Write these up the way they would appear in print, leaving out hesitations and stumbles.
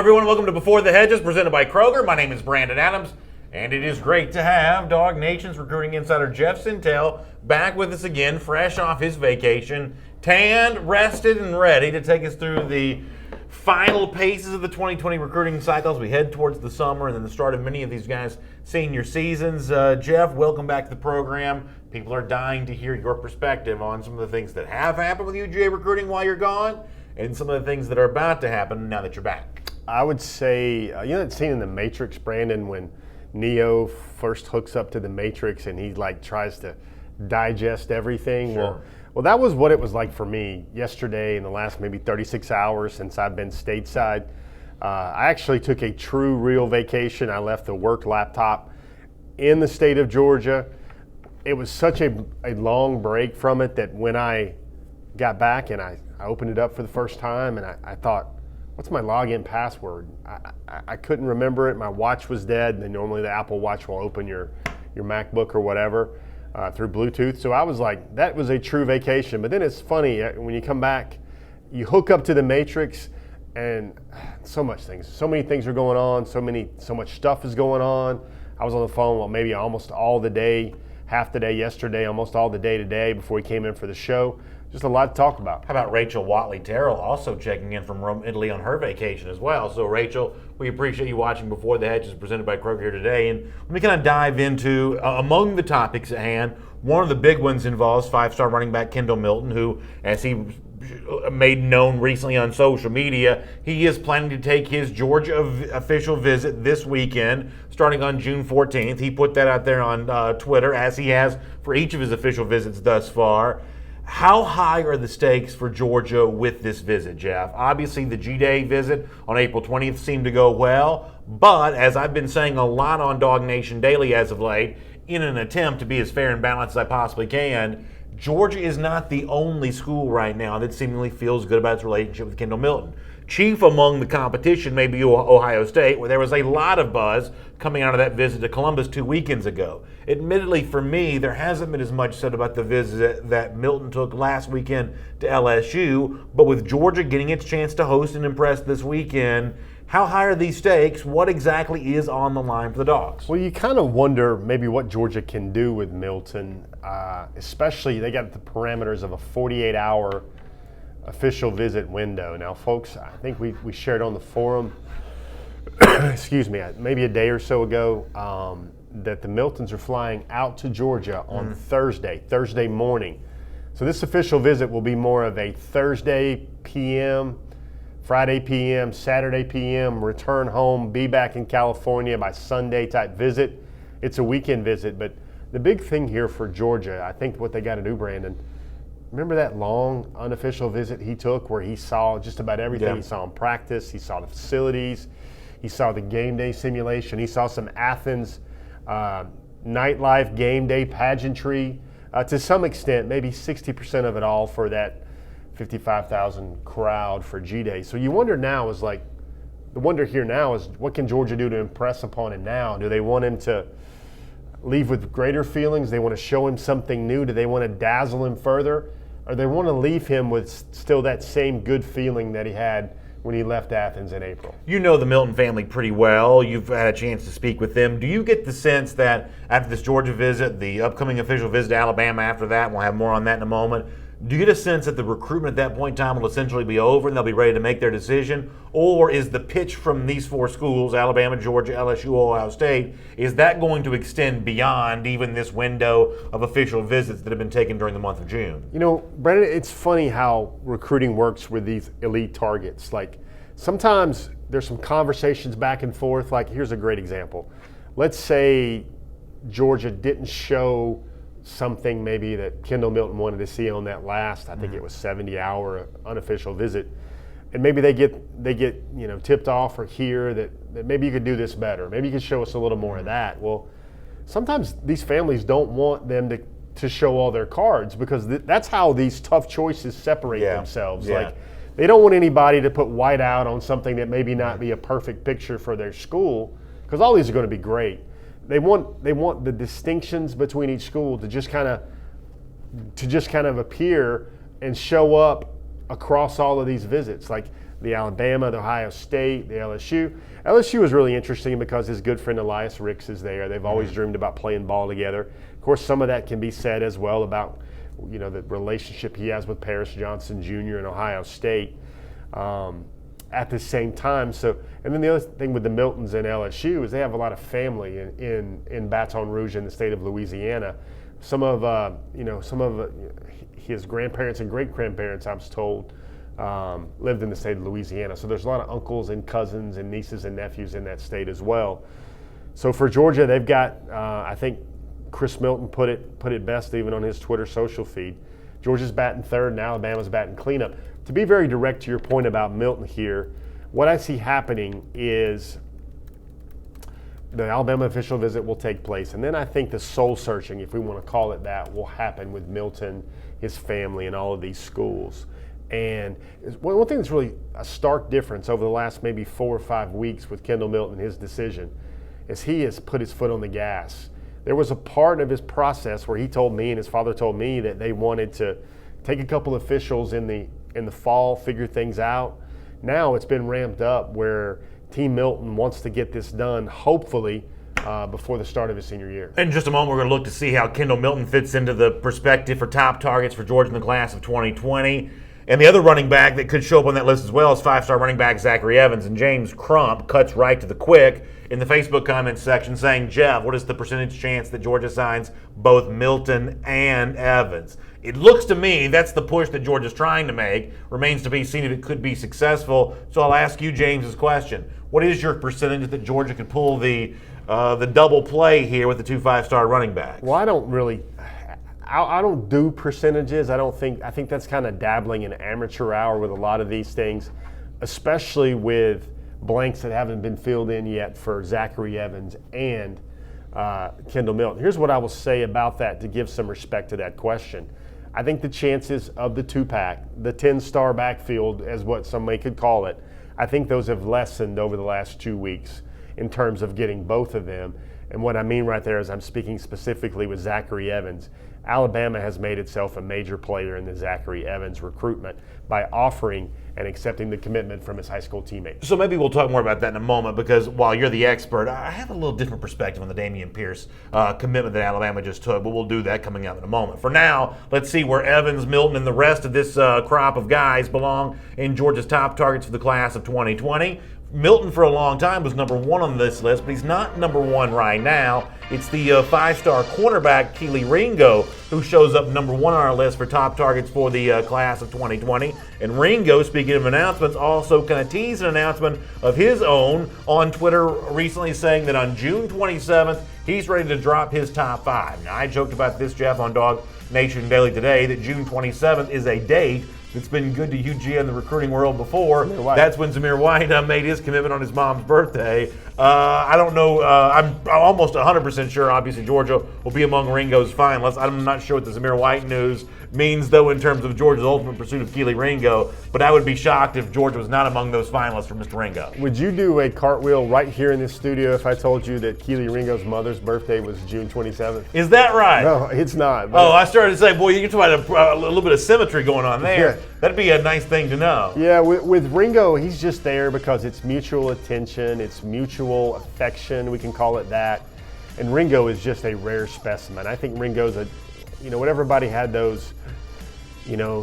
everyone. Welcome to Before the Hedges, presented by Kroger. My name is Brandon Adams, and it is great to have Dog Nation's recruiting insider Jeff Sintel back with us again, fresh off his vacation, tanned, rested, and ready to take us through the final paces of the 2020 recruiting cycle as we head towards the summer and then the start of many of these guys' senior seasons. Jeff, welcome back to the program. People are dying to hear your perspective on some of the things that have happened with UGA recruiting while you're gone and some of the things that are about to happen now that you're back. I would say, you know that scene in The Matrix, Brandon, when Neo first hooks up to the Matrix and he tries to digest everything? Sure. Well, that was what it was like for me yesterday in the last maybe 36 hours since I've been stateside. I actually took a true, real vacation. I left the work laptop in the state of Georgia. It was such a long break from it that when I got back and I opened it up for the first time and I thought, what's my login password? I couldn't remember it. My watch was dead. And normally the Apple Watch will open your MacBook or whatever through Bluetooth. So I was like, that was a true vacation. But then it's funny, when you come back, you hook up to the Matrix and so many things are going on. So much stuff is going on. I was on the phone, maybe almost all the day, half the day yesterday, almost all the day today before we came in for the show. Just a lot to talk about. How about Rachel Watley-Terrell also checking in from Rome, Italy on her vacation as well. So, Rachel, we appreciate you watching Before the Hedges presented by Kroger here today. And let me kind of dive into, among the topics at hand, one of the big ones involves five-star running back Kendall Milton, who, as he made known recently on social media, he is planning to take his Georgia official visit this weekend, starting on June 14th. He put that out there on Twitter, as he has for each of his official visits thus far. How high are the stakes for Georgia with this visit, Jeff? Obviously, the G-Day visit on April 20th seemed to go well, but as I've been saying a lot on Dog Nation Daily as of late, in an attempt to be as fair and balanced as I possibly can, Georgia is not the only school right now that seemingly feels good about its relationship with Kendall Milton. Chief among the competition may be Ohio State, where there was a lot of buzz coming out of that visit to Columbus 2 weekends ago. Admittedly, for me, there hasn't been as much said about the visit that Milton took last weekend to LSU, but with Georgia getting its chance to host and impress this weekend, how high are these stakes? What exactly is on the line for the Dogs? Well, you kind of wonder maybe what Georgia can do with Milton, especially they got the parameters of a 48-hour official visit window. Now, folks, I think we shared on the forum, excuse me, maybe a day or so ago, that the Miltons are flying out to Georgia on Thursday morning. So this official visit will be more of a Thursday PM, Friday PM, Saturday PM, return home, be back in California by Sunday type visit. It's a weekend visit, but the big thing here for Georgia, I think what they got to do, Brandon, remember that long unofficial visit he took where he saw just about everything? Yeah. He saw him practice, he saw the facilities, he saw the game day simulation, he saw some Athens nightlife, game day pageantry. To some extent, maybe 60% of it all for that 55,000 crowd for G-Day. So you wonder now is the wonder here now is what can Georgia do to impress upon him now? Do they want him to leave with greater feelings? They want to show him something new? Do they want to dazzle him further? Or they want to leave him with still that same good feeling that he had when he left Athens in April? You know the Milton family pretty well. You've had a chance to speak with them. Do you get the sense that after this Georgia visit, the upcoming official visit to Alabama after that, and we'll have more on that in a moment, do you get a sense that the recruitment at that point in time will essentially be over and they'll be ready to make their decision? Or is the pitch from these four schools, Alabama, Georgia, LSU, Ohio State, is that going to extend beyond even this window of official visits that have been taken during the month of June? You know, Brandon, it's funny how recruiting works with these elite targets. Sometimes there's some conversations back and forth. Here's a great example. Let's say Georgia didn't show something maybe that Kendall Milton wanted to see on that last, I think it was 70-hour unofficial visit, and maybe they get tipped off or hear that maybe you could do this better, maybe you could show us a little more of that. Well, sometimes these families don't want them to show all their cards because that's how these tough choices separate themselves. Yeah. They don't want anybody to put white out on something that maybe not be a perfect picture for their school, because all these are going to be great. They want the distinctions between each school to just kind of appear and show up across all of these visits. the Alabama, the Ohio State, the LSU. LSU is really interesting because his good friend Elias Ricks is there. They've always dreamed about playing ball together. Of course, some of that can be said as well about the relationship he has with Paris Johnson Jr. in Ohio State. At the same time, and then the other thing with the Miltons and LSU is they have a lot of family in Baton Rouge in the state of Louisiana. Some of his grandparents and great grandparents, I was told, lived in the state of Louisiana. So there's a lot of uncles and cousins and nieces and nephews in that state as well. So for Georgia, they've got I think Chris Milton put it best even on his Twitter social feed. Georgia's batting third and Alabama's batting cleanup. To be very direct to your point about Milton here, what I see happening is the Alabama official visit will take place, and then I think the soul searching, if we want to call it that, will happen with Milton, his family, and all of these schools. And one thing that's really a stark difference over the last maybe 4 or 5 weeks with Kendall Milton, his decision, is he has put his foot on the gas. There was a part of his process where he told me and his father told me that they wanted to take a couple officials in the fall, figure things out. Now it's been ramped up where Team Milton wants to get this done, hopefully, before the start of his senior year. In just a moment, we're going to look to see how Kendall Milton fits into the perspective for top targets for Georgia in the class of 2020. And the other running back that could show up on that list as well is 5-star running back Zachary Evans. And James Crump cuts right to the quick in the Facebook comments section saying, Jeff, what is the percentage chance that Georgia signs both Milton and Evans? It looks to me that's the push that Georgia's trying to make. Remains to be seen if it could be successful. So I'll ask you James's question. What is your percentage that Georgia could pull the double play here with the 2 5-star running backs? Well, I don't do percentages. I think that's kind of dabbling in amateur hour with a lot of these things, especially with blanks that haven't been filled in yet for Zachary Evans and Kendall Milton. Here's what I will say about that to give some respect to that question. I think the chances of the 2-pack, the 10-star backfield, as what some may could call it, I think those have lessened over the last 2 weeks in terms of getting both of them. And what I mean right there is I'm speaking specifically with Zachary Evans. Alabama has made itself a major player in the Zachary Evans recruitment by offering and accepting the commitment from his high school teammates. So maybe we'll talk more about that in a moment, because while you're the expert, I have a little different perspective on the Dameon Pierce commitment that Alabama just took, but we'll do that coming up in a moment. For now, let's see where Evans, Milton, and the rest of this crop of guys belong in Georgia's top targets for the class of 2020. Milton for a long time was number 1 on this list, but he's not number 1 right now. It's the 5-star cornerback Keely Ringo who shows up number 1 on our list for top targets for the class of 2020. And Ringo, speaking of announcements, also kind of teased an announcement of his own on Twitter recently, saying that on June 27th, he's ready to drop his top 5. Now, I joked about this, Jeff, on Dog Nation Daily today, that June 27th is a date that's been good to UGA in the recruiting world before. That's when Zamir White made his commitment on his mom's birthday. I don't know. I'm almost 100% sure, obviously, Georgia will be among Ringo's finalists. I'm not sure what the Zamir White news means, though, in terms of Georgia's ultimate pursuit of Keely Ringo, but I would be shocked if Georgia was not among those finalists for Mr. Ringo. Would you do a cartwheel right here in this studio if I told you that Keely Ringo's mother's birthday was June 27th? Is that right? No, it's not. Oh, I started to say, boy, you're talking about a little bit of symmetry going on there. Yeah. That'd be a nice thing to know. Yeah, with Ringo, he's just there because it's mutual attention, it's mutual affection, we can call it that. And Ringo is just a rare specimen. I think Ringo's when everybody had those,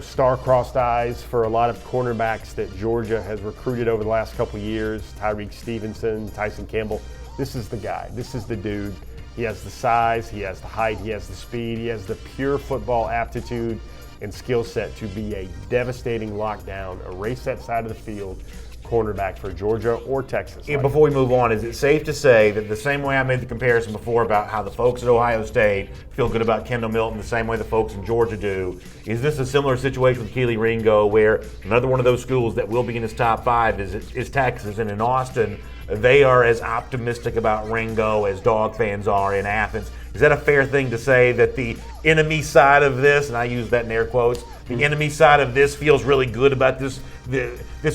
star-crossed eyes for a lot of cornerbacks that Georgia has recruited over the last couple of years, Tyreek Stevenson, Tyson Campbell, this is the guy. This is the dude. He has the size, he has the height, he has the speed, he has the pure football aptitude and skill set to be a devastating lockdown, erase that side of the field cornerback for Georgia or Texas. Before we move on, is it safe to say that the same way I made the comparison before about how the folks at Ohio State feel good about Kendall Milton, the same way the folks in Georgia do, is this a similar situation with Keely Ringo, where another one of those schools that will be in his top 5 is Texas, and in Austin, they are as optimistic about Ringo as Dog fans are in Athens? Is that a fair thing to say, that the enemy side of this, and I use that in air quotes, the enemy side of this feels really good about this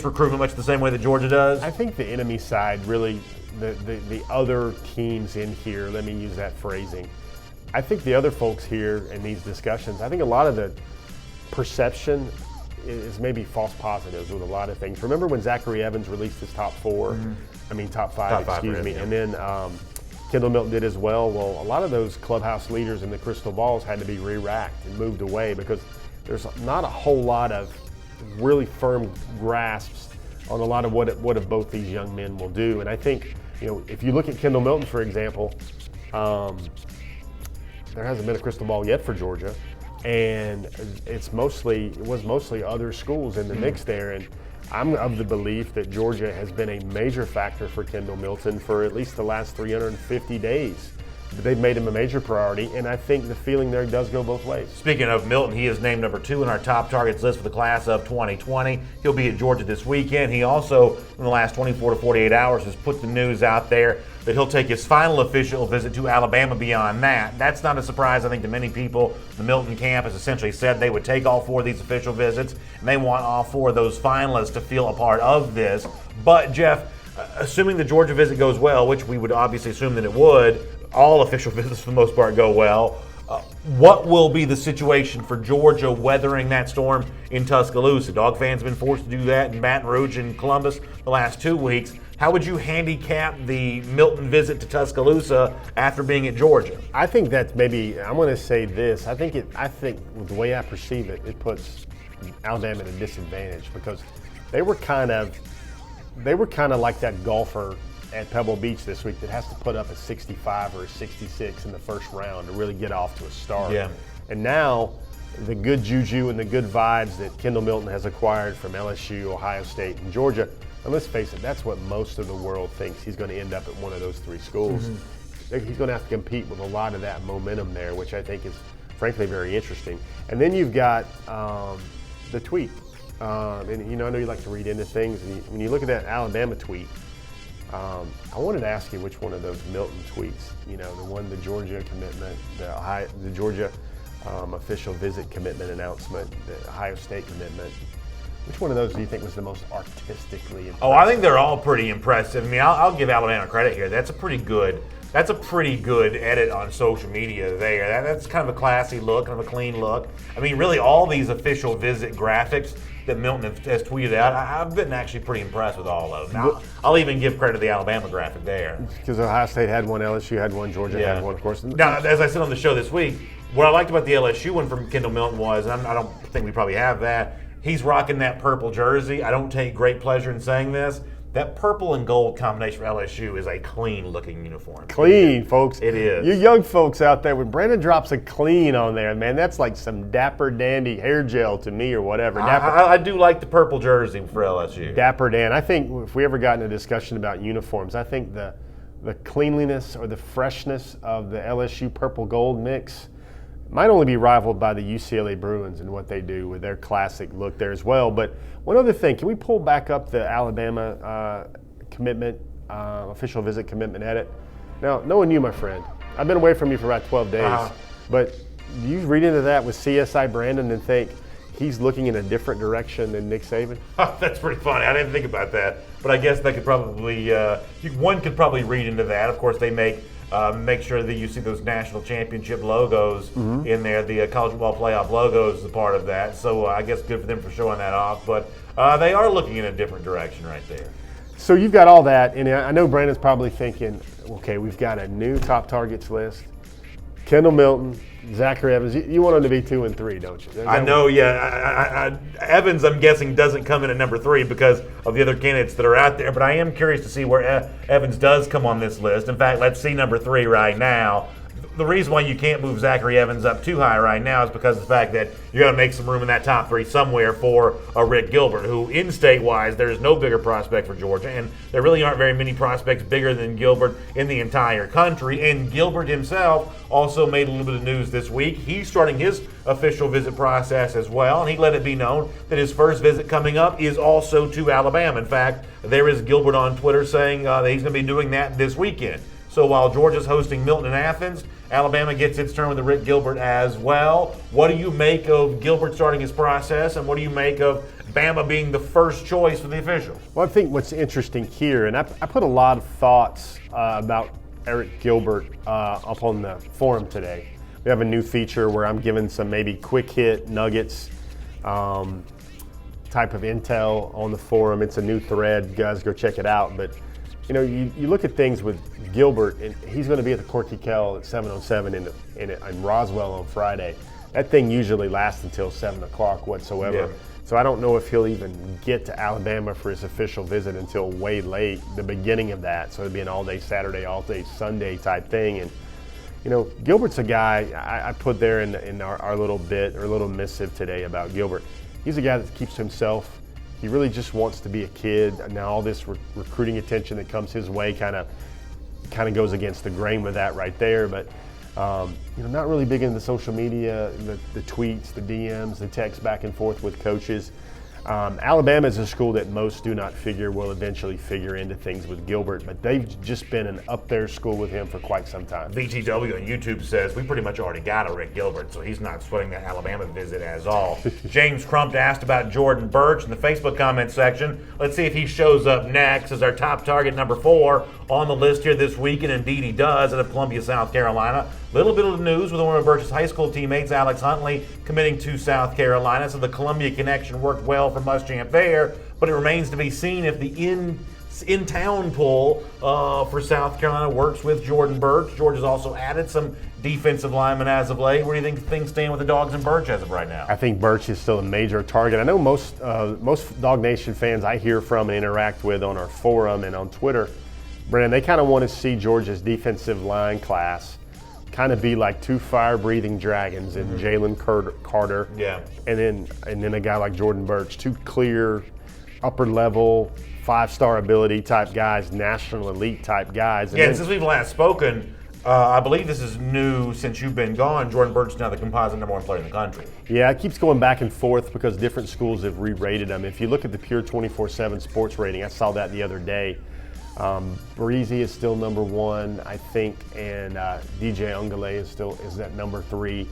recruitment much the same way that Georgia does? I think the enemy side really, the other teams in here, let me use that phrasing. I think the other folks here in these discussions, I think a lot of the perception is maybe false positives with a lot of things. Remember when Zachary Evans released his top four? Top five, excuse me. Yeah. And then Kendall Milton did as well. Well, a lot of those clubhouse leaders in the crystal balls had to be re-racked and moved away because there's not a whole lot of really firm grasps on a lot of what both these young men will do. And I think, if you look at Kendall Milton, for example, there hasn't been a crystal ball yet for Georgia, and it was mostly other schools in the mix there. And I'm of the belief that Georgia has been a major factor for Kendall Milton for at least the last 350 days. They've made him a major priority, and I think the feeling there does go both ways. Speaking of Milton, he is named number 2 in our top targets list for the class of 2020. He'll be at Georgia this weekend. He also, in the last 24 to 48 hours, has put the news out there that he'll take his final official visit to Alabama beyond that. That's not a surprise, I think, to many people. The Milton camp has essentially said they would take all 4 of these official visits, and they want all 4 of those finalists to feel a part of this. But, Jeff, assuming the Georgia visit goes well, which we would obviously assume that it would, all official visits for the most part go well. What will be the situation for Georgia weathering that storm in Tuscaloosa? Dog fans have been forced to do that in Baton Rouge and Columbus the last 2 weeks. How would you handicap the Milton visit to Tuscaloosa after being at Georgia? I think that maybe I'm going to say this. I think with the way I perceive it, it puts Alabama at a disadvantage because they were kind of like that golfer at Pebble Beach this week that has to put up a 65 or a 66 in the first round to really get off to a start. Yeah. And now the good juju and the good vibes that Kendall Milton has acquired from LSU, Ohio State, and Georgia, and let's face it, that's what most of the world thinks. He's going to end up at one of those 3 schools. He's going to have to compete with a lot of that momentum there, which I think is frankly very interesting. And then you've got the tweet. And I know you like to read into things. And when you look at that Alabama tweet, I wanted to ask you which one of those Milton tweets, the Georgia commitment, the Georgia official visit commitment announcement, the Ohio State commitment, which one of those do you think was the most artistically impressive? Oh, I think they're all pretty impressive. I mean, I'll give Alabama credit here. That's a pretty good edit on social media there. That's kind of a classy look, kind of a clean look. I mean, really all these official visit graphics that Milton has tweeted out, I've been actually pretty impressed with all of them. I'll even give credit to the Alabama graphic there. Because Ohio State had one, LSU had one, Georgia had one, of course. Now, as I said on the show this week, what I liked about the LSU one from Kendall Milton was, and I don't think we probably have that, he's rocking that purple jersey. I don't take great pleasure in saying this. That purple and gold combination for LSU is a clean-looking uniform. Clean, folks. It is. You young folks out there, when Brandon drops a clean on there, man, that's like some Dapper Dandy hair gel to me or whatever. I do like the purple jersey for LSU. Dapper Dan. I think if we ever got in a discussion about uniforms, I think the cleanliness or the freshness of the LSU purple-gold mix might only be rivaled by the UCLA Bruins and what they do with their classic look there as well. But one other thing, can we pull back up the Alabama commitment, official visit commitment edit? Now, knowing you, my friend, I've been away from you for about 12 days, but do you read into that with CSI Brandon and think he's looking in a different direction than Nick Saban? That's pretty funny. I didn't think about that, but I guess that could probably one could probably read into that. Of course, they make sure that you see those national championship logos in there. The college football playoff logos is a part of that. So I guess good for them for showing that off. But they are looking in a different direction right there. So you've got all that, and I know Brandon's probably thinking, okay, we've got a new top targets list. Kendall Milton, Zachary Evans. You want them to be 2 and 3, don't you? I know, yeah. Evans, I'm guessing, doesn't come in at number 3 because of the other candidates that are out there. But I am curious to see where Evans does come on this list. In fact, let's see number 3 right now. The reason why you can't move Zachary Evans up too high right now is because of the fact that you got to make some room in that top 3 somewhere for a Rick Gilbert, who in-state-wise, there is no bigger prospect for Georgia, and there really aren't very many prospects bigger than Gilbert in the entire country. And Gilbert himself also made a little bit of news this week. He's starting his official visit process as well, and he let it be known that his first visit coming up is also to Alabama. In fact, there is Gilbert on Twitter saying that he's going to be doing that this weekend. So while Georgia's hosting Milton in Athens, Alabama gets its turn with the Rick Gilbert as well. What do you make of Gilbert starting his process, and what do you make of Bama being the first choice for the officials? Well, I think what's interesting here, and I put a lot of thoughts about Eric Gilbert up on the forum today. We have a new feature where I'm giving some maybe quick hit nuggets type of intel on the forum. It's a new thread. You guys go check it out. But, you look at things with Gilbert, and he's going to be at the Corky Kell at 7:07 in Roswell on Friday. That thing usually lasts until 7 o'clock whatsoever. Yeah. So I don't know if he'll even get to Alabama for his official visit until way late, the beginning of that. So it'd be an all-day Saturday, all-day Sunday type thing. And, Gilbert's a guy I put there in our little bit or little missive today about Gilbert. He's a guy that keeps to himself. He really just wants to be a kid. Now all this recruiting attention that comes his way kind of goes against the grain with that right there. But not really big into the social media, the tweets, the DMs, the texts back and forth with coaches. Alabama is a school that most do not figure will eventually figure into things with Gilbert, but they've just been an up there school with him for quite some time. VTW on YouTube says we pretty much already got a Rick Gilbert, so he's not sweating that Alabama visit as all. James Crump asked about Jordan Birch in the Facebook comment section. Let's see if he shows up next as our top target number 4 on the list here this week, and indeed he does, out of Columbia, South Carolina. Little bit of news with one of Birch's high school teammates, Alex Huntley, committing to South Carolina, so the Columbia connection worked well for Muschamp there, but it remains to be seen if the in-town pull for South Carolina works with Jordan Birch. George has also added some defensive linemen as of late. Where do you think things stand with the Dogs and Birch as of right now? I think Birch is still a major target. I know most Dog Nation fans I hear from and interact with on our forum and on Twitter, Brandon, they kind of want to see Georgia's defensive line class kind of be like 2 fire-breathing dragons in Jalen Carter, and then a guy like Jordan Birch, 2 clear, upper-level, 5-star ability type guys, national elite type guys. And since we've last spoken, I believe this is new since you've been gone. Jordan Birch is now the composite number 1 player in the country. Yeah, it keeps going back and forth because different schools have re-rated him. If you look at the pure 24/7 sports rating, I saw that the other day. Breezy is still number 1, I think, and DJ Ungale is at number 3.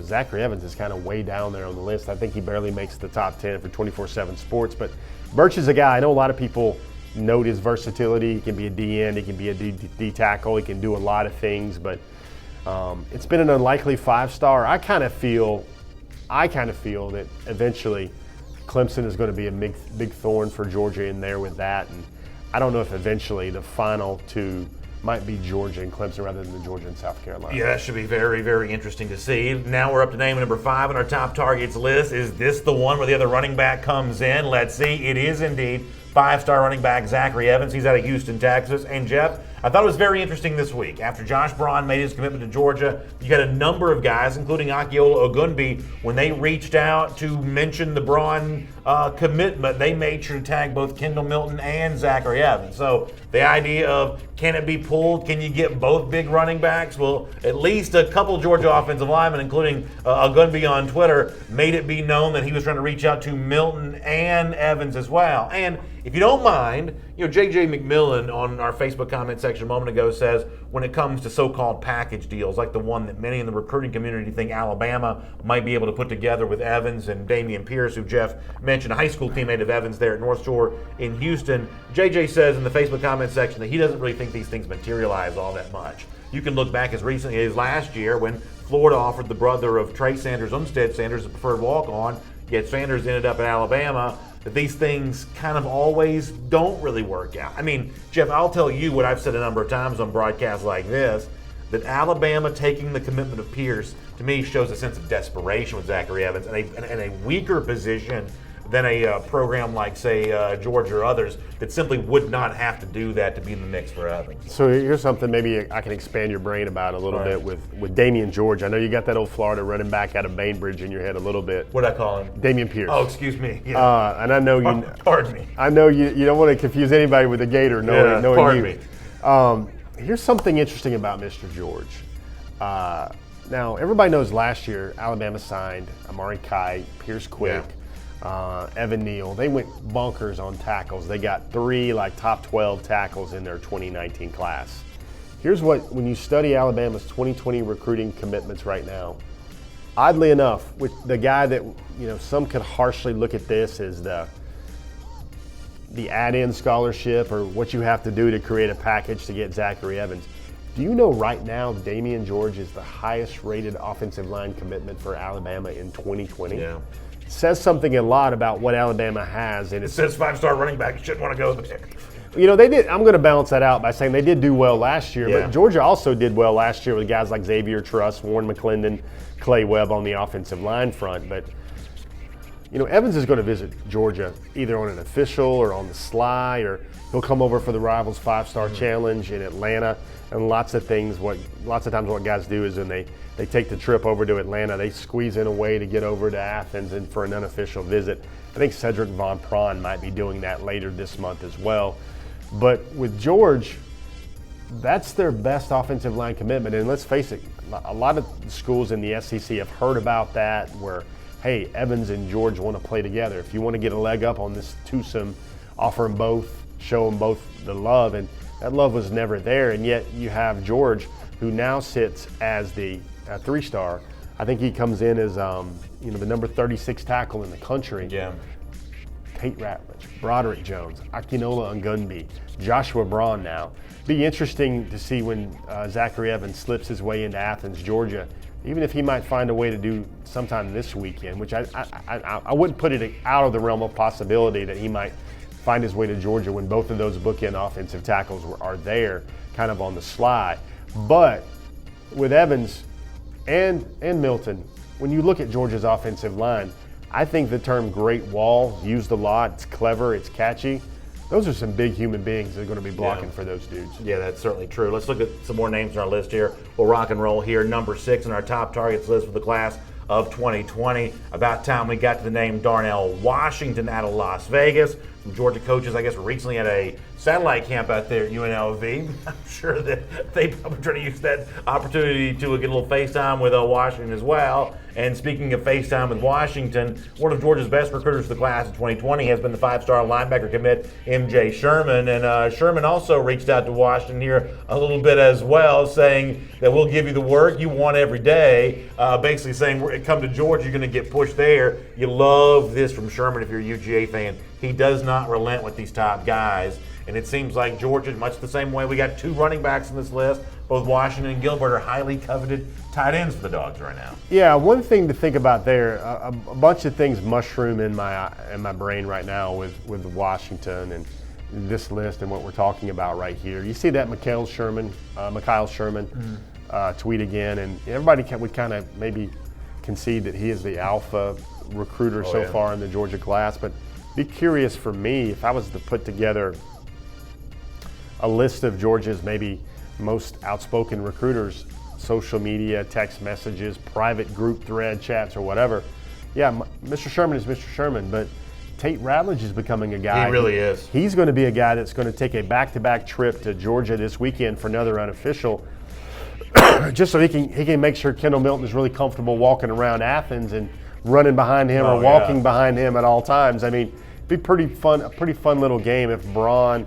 Zachary Evans is kind of way down there on the list. I think he barely makes the top 10 for 24/7 sports. But Birch is a guy, I know a lot of people note his versatility. He can be a D-end, he can be a D tackle, he can do a lot of things, but it's been an unlikely 5-star. I kind of feel that eventually Clemson is going to be a big thorn for Georgia in there with that. And I don't know if eventually the final 2 might be Georgia and Clemson rather than the Georgia and South Carolina. Yeah, that should be very, very interesting to see. Now we're up to name number 5 on our top targets list. Is this the one where the other running back comes in? Let's see. It is indeed 5-star running back Zachary Evans. He's out of Houston, Texas. And Jeff, I thought it was very interesting this week. After Josh Braun made his commitment to Georgia, you got a number of guys, including Akiola Ogunbi, when they reached out to mention the Braun commitment, they made sure to tag both Kendall Milton and Zachary Evans. So the idea of can it be pulled? Can you get both big running backs? Well, at least a couple Georgia offensive linemen, including Ogunbi on Twitter, made it be known that he was trying to reach out to Milton and Evans as well. And if you don't mind, J.J. McMillan on our Facebook comment section a moment ago says when it comes to so-called package deals, like the one that many in the recruiting community think Alabama might be able to put together with Evans and Damian Pierce, who Jeff mentioned, a high school teammate of Evans there at North Shore in Houston. J.J. says in the Facebook comment section that he doesn't really think these things materialize all that much. You can look back as recently as last year when Florida offered the brother of Trey Sanders, Umstead Sanders, a preferred walk-on, yet Sanders ended up at Alabama. That these things kind of always don't really work out. I mean, Jeff, I'll tell you what I've said a number of times on broadcasts like this, that Alabama taking the commitment of Pierce, to me, shows a sense of desperation with Zachary Evans and a weaker position than a program like, say, Georgia or others that simply would not have to do that to be in the mix for Evans. So here's something maybe I can expand your brain about a little bit with Damian George. I know you got that old Florida running back out of Bainbridge in your head a little bit. What did I call him? Damian Pierce. Oh, excuse me. Yeah. And I know you. Pardon me. I know you don't want to confuse anybody with a Gator knowing pardon you. Me. Here's something interesting about Mr. George. Now, everybody knows last year Alabama signed Amari Kite, Pierce Quick, Evan Neal. They went bonkers on tackles. They got 3 top 12 tackles in their 2019 class. Here's what, when you study Alabama's 2020 recruiting commitments right now, oddly enough, with the guy that, some could harshly look at this as the add-in scholarship or what you have to do to create a package to get Zachary Evans. Do you know right now Damian George is the highest rated offensive line commitment for Alabama in 2020? Yeah. says something a lot about what Alabama has. And It says 5-star running back. You shouldn't want to go there. They did. I'm going to balance that out by saying they did do well last year, Yeah. but Georgia also did well last year with guys like Xavier Truss, Warren McClendon, Clay Webb on the offensive line front. But Evans is going to visit Georgia either on an official or on the sly, or he'll come over for the Rivals 5-Star Challenge in Atlanta. And lots of times what guys do is when they take the trip over to Atlanta, they squeeze in a way to get over to Athens and for an unofficial visit. I think Cedric Von Prawn might be doing that later this month as well. But with George, that's their best offensive line commitment. And let's face it, a lot of schools in the SEC have heard about that where, hey, Evans and George want to play together. If you want to get a leg up on this twosome, offer them both, show them both the love. And that love was never there. And yet you have George, who now sits as the 3-star. I think he comes in as the number 36 tackle in the country. Yeah. Tate Ratledge, Broderick Jones, Akinola Ngunbi, Joshua Braun now. Be interesting to see when Zachary Evans slips his way into Athens, Georgia, even if he might find a way to do sometime this weekend, which I wouldn't put it out of the realm of possibility that he might find his way to Georgia when both of those bookend offensive tackles are there, kind of on the sly. But with Evans and Milton, when you look at Georgia's offensive line, I think the term great wall, used a lot, it's clever, it's catchy. Those are some big human beings that are going to be blocking for those dudes. Yeah, that's certainly true. Let's look at some more names on our list here. We'll rock and roll here. Number 6 in our top targets list for the class of 2020. About time we got to the name Darnell Washington out of Las Vegas. Some Georgia coaches, I guess, recently at a satellite camp out there at UNLV. I'm sure that they probably try to use that opportunity to get a little FaceTime with Washington as well. And speaking of FaceTime with Washington, one of Georgia's best recruiters for the class of 2020 has been the 5-star linebacker commit, M.J. Sherman. And Sherman also reached out to Washington here a little bit as well, saying that we'll give you the work you want every day. Basically saying, come to Georgia, you're going to get pushed there. You love this from Sherman if you're a UGA fan. He does not relent with these top guys. And it seems like Georgia, much the same way we got 2 running backs on this list, both Washington and Gilbert are highly coveted tight ends for the Dogs right now. Yeah, one thing to think about there, a bunch of things mushroom in my brain right now with Washington and this list and what we're talking about right here. You see that Mikhail Sherman tweet again, and everybody would kind of maybe concede that he is the alpha recruiter so far in the Georgia class, but be curious for me if I was to put together a list of Georgia's maybe most outspoken recruiters, social media, text messages, private group thread chats, or whatever. Yeah, Mr. Sherman is Mr. Sherman, but Tate Ratledge is becoming a guy. He really is. He's going to be a guy that's going to take a back-to-back trip to Georgia this weekend for another unofficial, just so he can make sure Kendall Milton is really comfortable walking around Athens and running behind him or walking behind him at all times. I mean, it'd be a pretty fun little game if Braun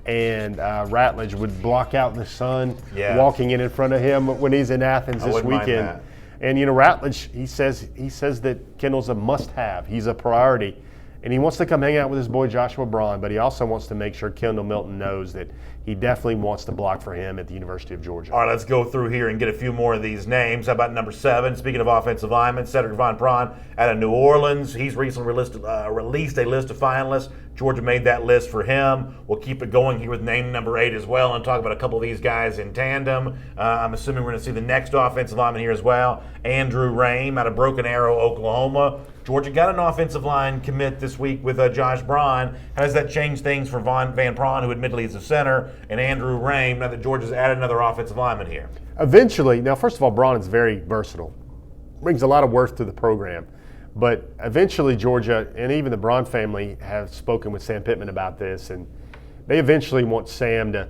and Ratledge would block out the sun walking in front of him when he's in Athens this weekend. And Ratledge, he says that Kendall's a must-have. He's a priority. And he wants to come hang out with his boy Joshua Braun, but he also wants to make sure Kendall Milton knows that he definitely wants to block for him at the University of Georgia. All right, let's go through here and get a few more of these names. How about number 7? Speaking of offensive linemen, Cedric Von Prawn out of New Orleans. He's recently released a list of finalists. Georgia made that list for him. We'll keep it going here with name number 8 as well and talk about a couple of these guys in tandem. I'm assuming we're going to see the next offensive lineman here as well. Andrew Rame out of Broken Arrow, Oklahoma. Georgia got an offensive line commit this week with Josh Braun. How does that change things for Van Prawn, who admittedly is a center, and Andrew Rame, now that Georgia's added another offensive lineman here? Eventually, now first of all, Braun is very versatile. Brings a lot of worth to the program. But eventually Georgia and even the Braun family have spoken with Sam Pittman about this, and they eventually want Sam to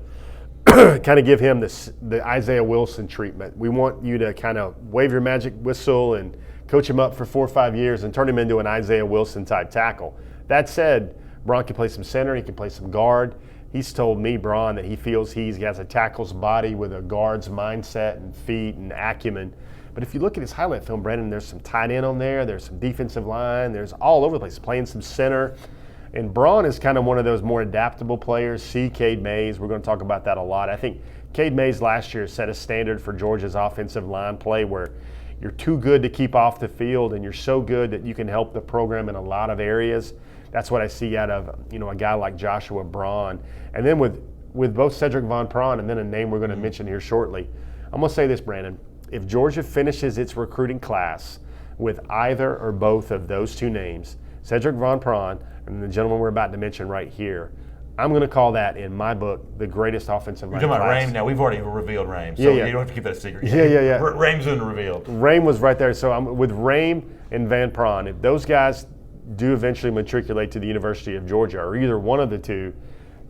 kind of give him the Isaiah Wilson treatment. We want you to kind of wave your magic whistle and coach him up for 4 or 5 years and turn him into an Isaiah Wilson type tackle. That said, Braun can play some center, he can play some guard. He's told me, Braun, that he feels he has a tackle's body with a guard's mindset and feet and acumen. But if you look at his highlight film, Brandon, there's some tight end on there, there's some defensive line, there's all over the place, playing some center. And Braun is kind of one of those more adaptable players. See Cade Mays, we're going to talk about that a lot. I think Cade Mays last year set a standard for Georgia's offensive line play where you're too good to keep off the field, and you're so good that you can help the program in a lot of areas. That's what I see out of a guy like Joshua Braun. And then with both Cedric Von Prawn and then a name we're going to mention here shortly, I'm going to say this, Brandon. If Georgia finishes its recruiting class with either or both of those two names, Cedric Von Prawn and the gentleman we're about to mention right here, I'm going to call that, in my book, the greatest offensive line class. You're talking about Rame now. We've already revealed Rame, so you don't have to keep that a secret. Yeah. Rame's been revealed. Rame was right there. So I'm with Rame and Van Prawn. If those guys do eventually matriculate to the University of Georgia, or either one of the two,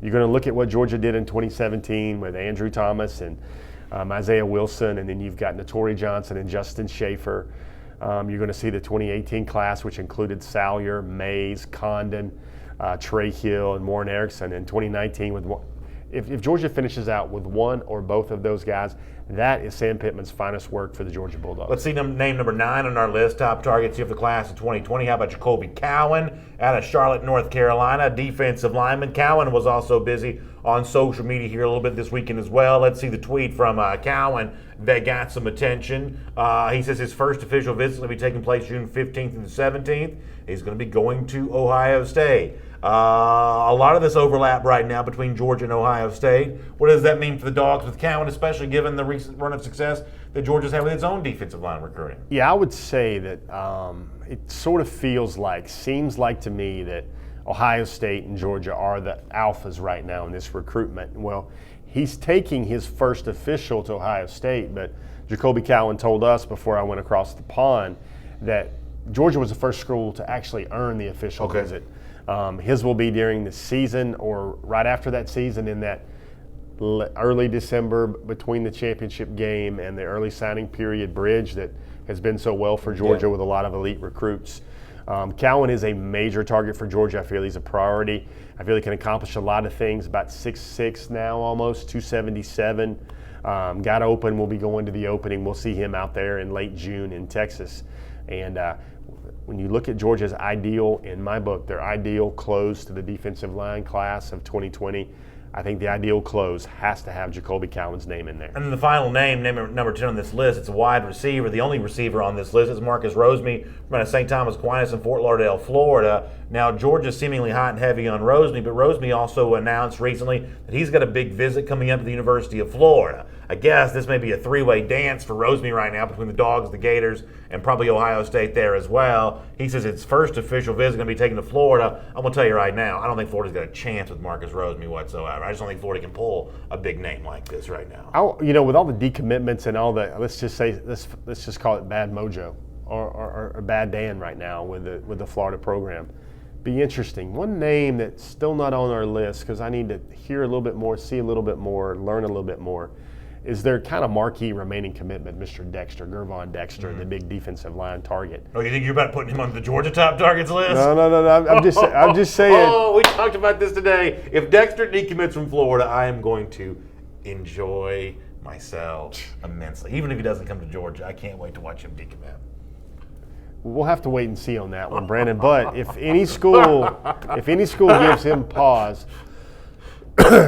you're going to look at what Georgia did in 2017 with Andrew Thomas and Isaiah Wilson, and then you've got Notori Johnson and Justin Schaefer. You're going to see the 2018 class, which included Salyer, Mays, Condon, Trey Hill, and Warren Erickson. In 2019, if Georgia finishes out with one or both of those guys, that is Sam Pittman's finest work for the Georgia Bulldogs. Let's see name number 9 on our list. Top targets of the class of 2020. How about Colby Cowan out of Charlotte, North Carolina, defensive lineman. Cowan was also busy on social media here a little bit this weekend as well. Let's see the tweet from Cowan that got some attention. He says his first official visit is going to be taking place June 15th and the 17th. He's going to be going to Ohio State. A lot of this overlap right now between Georgia and Ohio State. What does that mean for the Dogs with Cowan, especially given the recent run of success that Georgia's had with its own defensive line recruiting? Yeah, I would say that it sort of seems like to me that Ohio State and Georgia are the alphas right now in this recruitment. Well, he's taking his first official to Ohio State, but Jacoby Cowan told us before I went across the pond that Georgia was the first school to actually earn the official visit. His will be during the season or right after that season, in that early December between the championship game and the early signing period bridge that has been so well for Georgia with a lot of elite recruits. Cowan is a major target for Georgia. I feel he's a priority. I feel he can accomplish a lot of things. About 6'6" now, almost 277. Got open. We'll be going to the opening. We'll see him out there in late June in Texas. And when you look at Georgia's ideal, in my book, their ideal close to the defensive line class of 2020, I think the ideal close has to have Jacoby Cowan's name in there. And then the final name number 10 on this list, it's a wide receiver. The only receiver on this list is Marcus RoseMe from St. Thomas Aquinas in Fort Lauderdale, Florida. Now, Georgia's seemingly hot and heavy on RoseMe, but RoseMe also announced recently that he's got a big visit coming up to the University of Florida. I guess this may be a three-way dance for RoseMe right now between the Dogs, the Gators, and probably Ohio State there as well. He says his first official visit is going to be taken to Florida. I'm going to tell you right now, I don't think Florida's got a chance with Marcus RoseMe whatsoever. I just don't think Florida can pull a big name like this right now. With all the decommitments and all that, let's just call it bad mojo or bad Dan right now with the Florida program. Be interesting. One name that's still not on our list, because I need to hear a little bit more, see a little bit more, learn a little bit more, is their kind of marquee remaining commitment, Mr. Dexter, Gervon Dexter, the big defensive line target. Oh, you think you're about putting him on the Georgia top targets list? No. I'm just saying. Oh, we talked about this today. If Dexter decommits from Florida, I am going to enjoy myself immensely. Even if he doesn't come to Georgia, I can't wait to watch him decommit. We'll have to wait and see on that one, Brandon. But if any school gives him pause,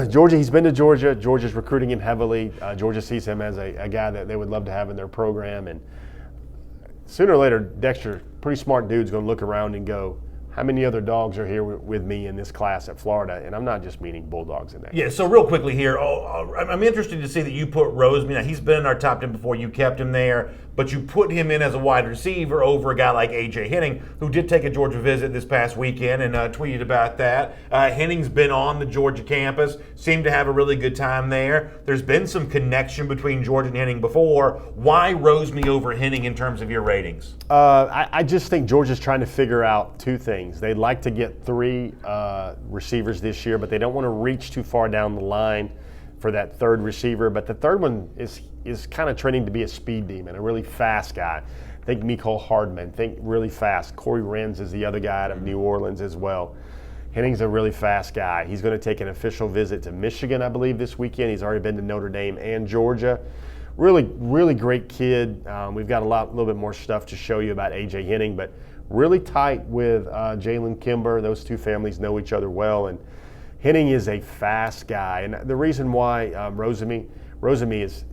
Georgia, he's been to Georgia. Georgia's recruiting him heavily. Georgia sees him as a guy that they would love to have in their program. And sooner or later, Dexter, pretty smart dude's going to look around and go, how many other Dogs are here with me in this class at Florida? And I'm not just meaning Bulldogs in that. Yeah, so real quickly here, I'm interested to see that you put RoseMe. Now, he's been in our top 10 before. You kept him there, but you put him in as a wide receiver over a guy like A.J. Henning, who did take a Georgia visit this past weekend and tweeted about that. Henning's been on the Georgia campus, seemed to have a really good time there. There's been some connection between Georgia and Henning before. Why RoseMe over Henning in terms of your ratings? I just think Georgia's trying to figure out two things. They'd like to get 3 receivers this year, but they don't want to reach too far down the line for that third receiver. But the third one is kind of trending to be a speed demon, a really fast guy. Think Mecole Hardman. Think really fast. Corey Renz is the other guy out of New Orleans as well. Henning's a really fast guy. He's going to take an official visit to Michigan, I believe, this weekend. He's already been to Notre Dame and Georgia. Really, really great kid. We've got a little bit more stuff to show you about A.J. Henning, but really tight with Jalen Kimber. Those two families know each other well, and Henning is a fast guy. And the reason why RoseMe is,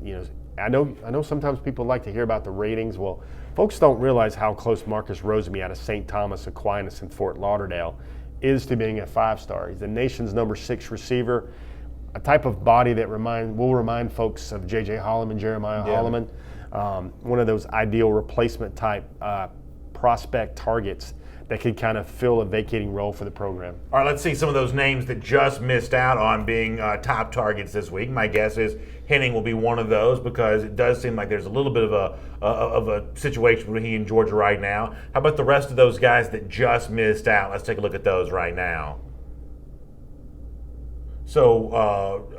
I know sometimes people like to hear about the ratings. Well, folks don't realize how close Marcus RoseMe out of St. Thomas Aquinas in Fort Lauderdale is to being a 5-star. He's the nation's number 6 receiver, a type of body that will remind folks of J.J. Holloman, Jeremiah Holloman, one of those ideal replacement type prospect targets that could kind of fill a vacating role for the program. All right, let's see some of those names that just missed out on being top targets this week. My guess is Henning will be one of those because it does seem like there's a little bit of a situation with he and Georgia right now. How about the rest of those guys that just missed out? Let's take a look at those right now. So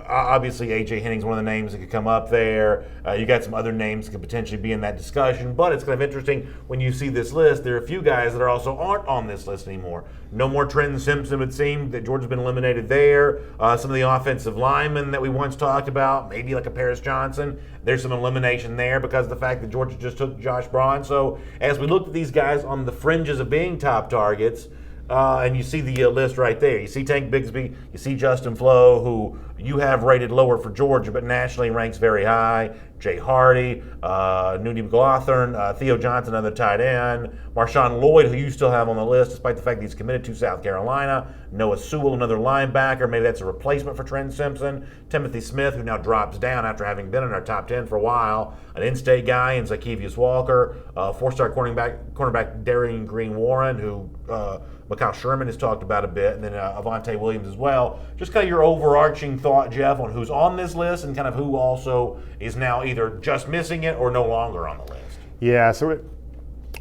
obviously A.J. Hennings, one of the names that could come up there. You got some other names that could potentially be in that discussion, but it's kind of interesting when you see this list. There are a few guys that aren't on this list anymore. No more Trenton Simpson, it would seem that Georgia's been eliminated there. Some of the offensive linemen that we once talked about, maybe like a Paris Johnson, there's some elimination there because of the fact that Georgia just took Josh Braun. So as we look at these guys on the fringes of being top targets, and you see the list right there. You see Tank Bigsby, you see Justin Flo, who you have rated lower for Georgia, but nationally ranks very high. Jay Hardy, Nudie McLaughlin, Theo Johnson, another tight end. Marshawn Lloyd, who you still have on the list, despite the fact that he's committed to South Carolina. Noah Sewell, another linebacker. Maybe that's a replacement for Trenton Simpson. Timothy Smith, who now drops down after having been in our top 10 for a while. An in-state guy in Zykevius Walker. 4-star cornerback Darian Green-Warren, who Mikal Sherman has talked about a bit, and then Avante Williams as well. Just kind of your overarching thought, Jeff, on who's on this list and kind of who also is now either just missing it or no longer on the list. Yeah, so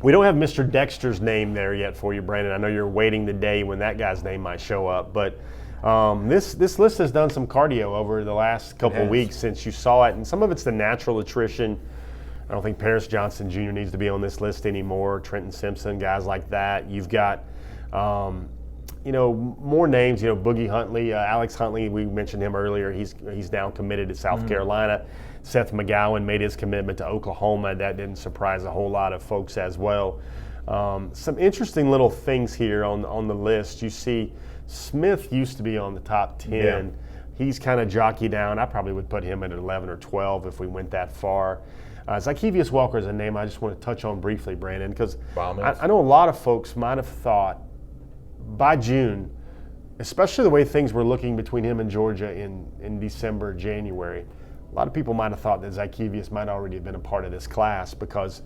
we don't have Mr. Dexter's name there yet for you, Brandon. I know you're waiting the day when that guy's name might show up, but this list has done some cardio over the last couple of weeks since you saw it, and some of it's the natural attrition. I don't think Paris Johnson Jr. needs to be on this list anymore. Trenton Simpson, guys like that. You've got more names, Boogie Huntley, Alex Huntley, we mentioned him earlier. He's now committed to South Carolina. Seth McGowan made his commitment to Oklahoma. That didn't surprise a whole lot of folks as well. Some interesting little things here on the list. You see Smith used to be on the top 10. Yeah. He's kind of jockeyed down. I probably would put him at 11 or 12 if we went that far. Zykevius Walker is a name I just want to touch on briefly, Brandon, because I know a lot of folks might have thought by June, especially the way things were looking between him and Georgia in December, January, a lot of people might have thought that Zykevius might already have been a part of this class because